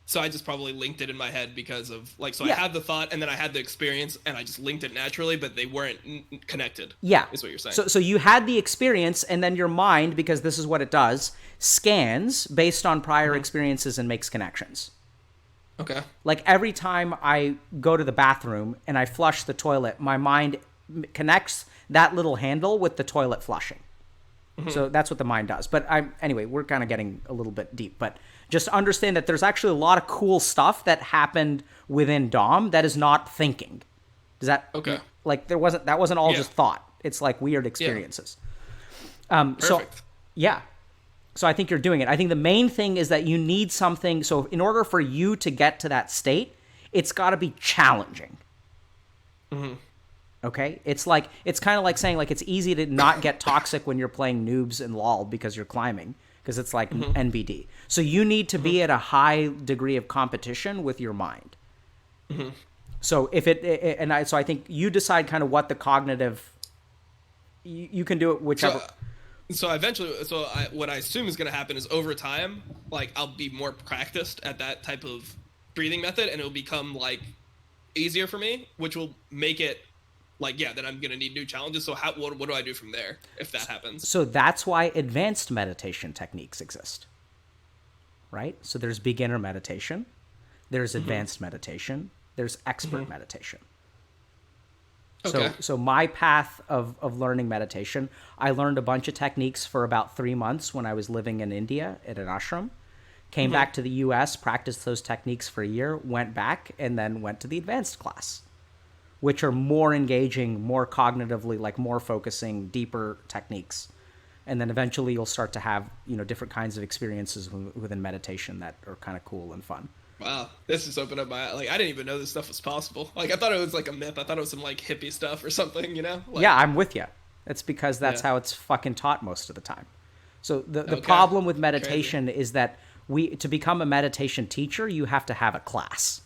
So I just probably linked it in my head because of, like, so I had the thought and then I had the experience and I just linked it naturally, but they weren't connected. Yeah. Is what you're saying. So you had the experience and then your mind, because this is what it does, scans based on prior experiences and makes connections. Okay. Like every time I go to the bathroom and I flush the toilet, my mind connects that little handle with the toilet flushing. So that's what the mind does. But anyway, we're kind of getting a little bit deep, but just understand that there's actually a lot of cool stuff that happened within Dom that is not thinking. Does that like that wasn't all just thought. It's like weird experiences. Perfect. So I think you're doing it. I think the main thing is that you need something. So in order for you to get to that state, it's got to be challenging. Okay? It's kind of like saying like it's easy to not get toxic when you're playing noobs and LOL because you're climbing, because it's like NBD. So you need to be at a high degree of competition with your mind. So so I think you decide kind of what the cognitive, you can do it whichever. So eventually, what I assume is going to happen is over time, like I'll be more practiced at that type of breathing method, and it'll become like easier for me, which will make it like then I'm going to need new challenges. So what do I do from there if that happens? So that's why advanced meditation techniques exist, right? So there's beginner meditation, there's advanced meditation, there's expert meditation. So my path of learning meditation, I learned a bunch of techniques for about 3 months when I was living in India at an ashram. Came back to the US, practiced those techniques for a year, went back, and then went to the advanced class. which are more engaging, more cognitively, like more focusing, deeper techniques. And then eventually you'll start to have, different kinds of experiences within meditation that are kind of cool and fun. Wow, this just opened up my, like, I didn't even know this stuff was possible. Like, I thought it was like a myth. I thought it was some like hippie stuff or something, Like, yeah, I'm with you. It's because that's how it's fucking taught most of the time. So the problem with meditation is that to become a meditation teacher, you have to have a class,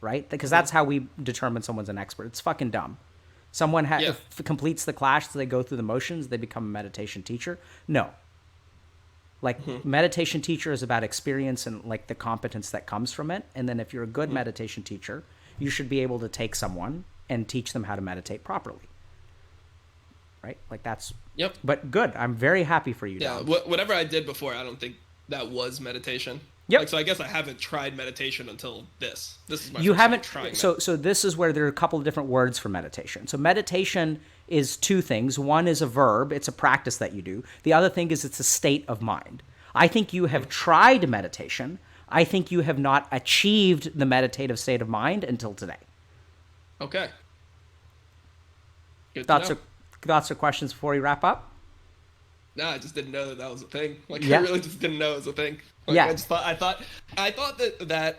right? Because that's how we determine someone's an expert. It's fucking dumb. Someone completes the class, so they go through the motions, they become a meditation teacher. No. Like, meditation teacher is about experience and, like, the competence that comes from it. And then if you're a good meditation teacher, you should be able to take someone and teach them how to meditate properly. Right? Like, that's... Yep. But good. I'm very happy for you, Dom. Whatever I did before, I don't think that was meditation. Yep. Like, so I guess I haven't tried meditation until this. This is my you first haven't time trying so this is where there are a couple of different words for meditation. So meditation is two things. One is a verb, it's a practice that you do. The other thing is it's a state of mind. I think you have tried meditation. I think you have not achieved the meditative state of mind until today. Okay. Good Thoughts or questions before we wrap up? No, I just didn't know that was a thing. Like, I really just didn't know it was a thing. Like, I thought that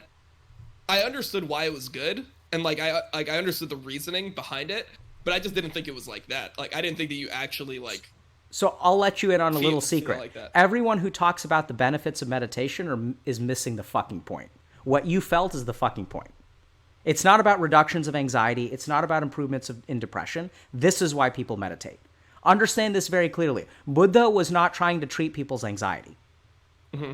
I understood why it was good, and like I understood the reasoning behind it, but I just didn't think it was like that. Like, I didn't think that you actually like. So I'll let you in on a little secret. Like that. Everyone who talks about the benefits of meditation is missing the fucking point. What you felt is the fucking point. It's not about reductions of anxiety. It's not about improvements in depression. This is why people meditate. Understand this very clearly. Buddha was not trying to treat people's anxiety,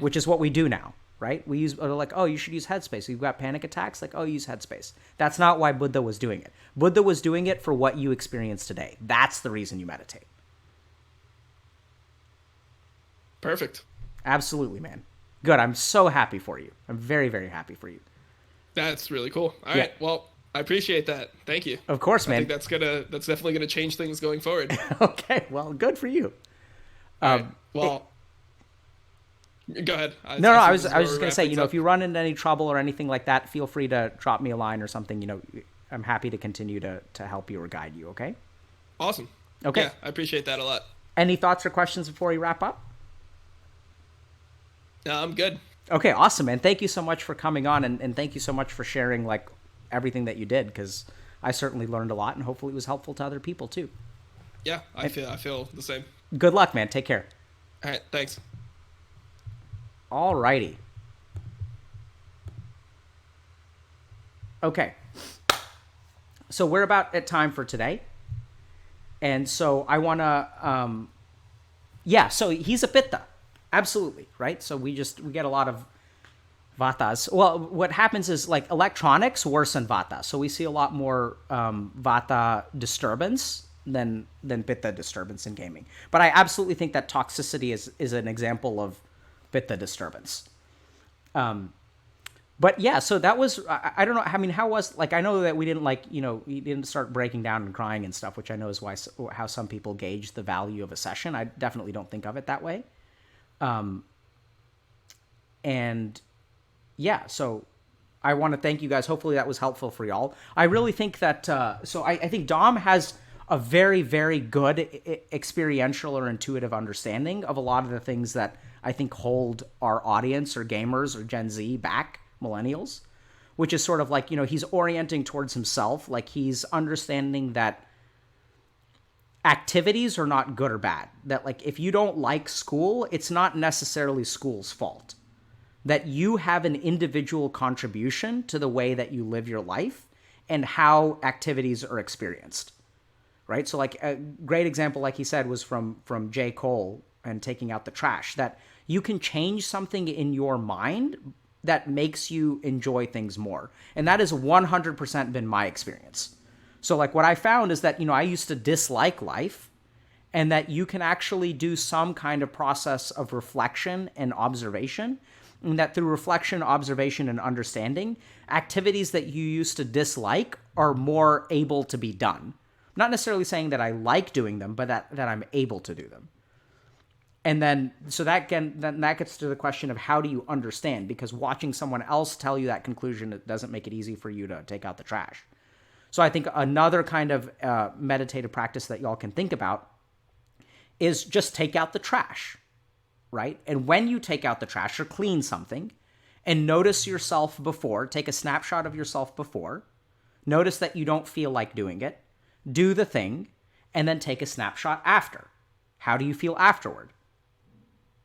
which is what we do now, right? We use, like, oh, you should use Headspace. You've got panic attacks, like, oh, use Headspace. That's not why Buddha was doing it. Buddha was doing it for what you experience today. That's the reason you meditate. Perfect. Absolutely, man. Good. I'm so happy for you. I'm very, very happy for you. That's really cool. All right. Well, I appreciate that. Thank you. Of course, man. I think that's definitely gonna change things going forward. Okay. Well, good for you. All right. Well, go ahead. I was just gonna say, if you run into any trouble or anything like that, feel free to drop me a line or something. I'm happy to continue to help you or guide you. Okay. Awesome. Okay. Yeah, I appreciate that a lot. Any thoughts or questions before we wrap up? No, I'm good. Okay, awesome, man. Thank you so much for coming on, and thank you so much for sharing, like, everything that you did, because I certainly learned a lot, and hopefully it was helpful to other people, too. Yeah, I feel the same. Good luck, man. Take care. All right, thanks. All righty. Okay. So we're about at time for today. And so I want to... so he's a Pitta. Absolutely, right? So we get a lot of Vatas. Well, what happens is, like, electronics worsen Vata. So we see a lot more Vata disturbance than Pitta disturbance in gaming. But I absolutely think that toxicity is an example of Pitta disturbance. But yeah, so that was, I don't know, I mean, how was, like, I know that we didn't, like, we didn't start breaking down and crying and stuff, which I know is how some people gauge the value of a session. I definitely don't think of it that way. And yeah, so I want to thank you guys. Hopefully that was helpful for y'all. I really think that, so I think Dom has a very, very good experiential or intuitive understanding of a lot of the things that I think hold our audience or gamers or Gen Z back, millennials, which is sort of like, he's orienting towards himself. Like, he's understanding that activities are not good or bad. That, like, if you don't like school, it's not necessarily school's fault. That you have an individual contribution to the way that you live your life and how activities are experienced. Right? So, like, a great example, like he said, was from J. Cole and taking out the trash. That you can change something in your mind that makes you enjoy things more. And that has 100% been my experience. So, like, what I found is that, I used to dislike life, and that you can actually do some kind of process of reflection and observation, and that through reflection, observation, and understanding, activities that you used to dislike are more able to be done. Not necessarily saying that I like doing them, but that I'm able to do them. And then, so that gets to the question of how do you understand? Because watching someone else tell you that conclusion, it doesn't make it easy for you to take out the trash. So I think another kind of meditative practice that y'all can think about is just take out the trash, right? And when you take out the trash or clean something, and notice yourself before, take a snapshot of yourself before, notice that you don't feel like doing it, do the thing, and then take a snapshot after. How do you feel afterward?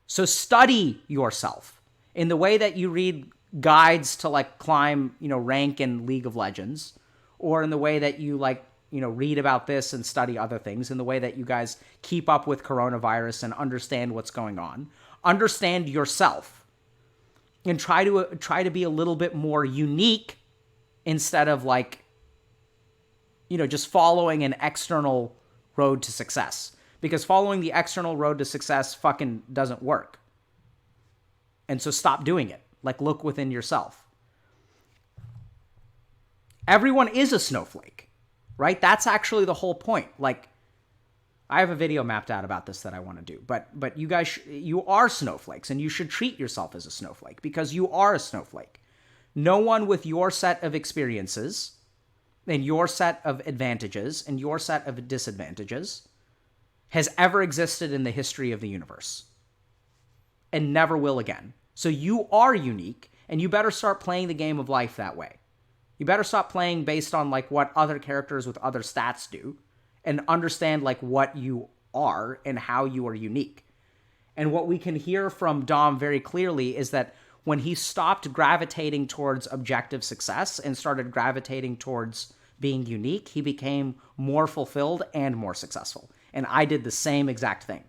So study yourself in the way that you read guides to like climb, rank in League of Legends, or in the way that you read about this and study other things, in the way that you guys keep up with coronavirus and understand what's going on. Understand yourself and try to be a little bit more unique instead of just following an external road to success. Because following the external road to success fucking doesn't work. And so stop doing it. Look within yourself. Everyone is a snowflake, right? That's actually the whole point. I have a video mapped out about this that I want to do, but you guys, you are snowflakes, and you should treat yourself as a snowflake because you are a snowflake. No one with your set of experiences and your set of advantages and your set of disadvantages has ever existed in the history of the universe and never will again. So you are unique, and you better start playing the game of life that way. You better stop playing based on what other characters with other stats do, and understand what you are and how you are unique. And what we can hear from Dom very clearly is that when he stopped gravitating towards objective success and started gravitating towards being unique, he became more fulfilled and more successful. And I did the same exact thing.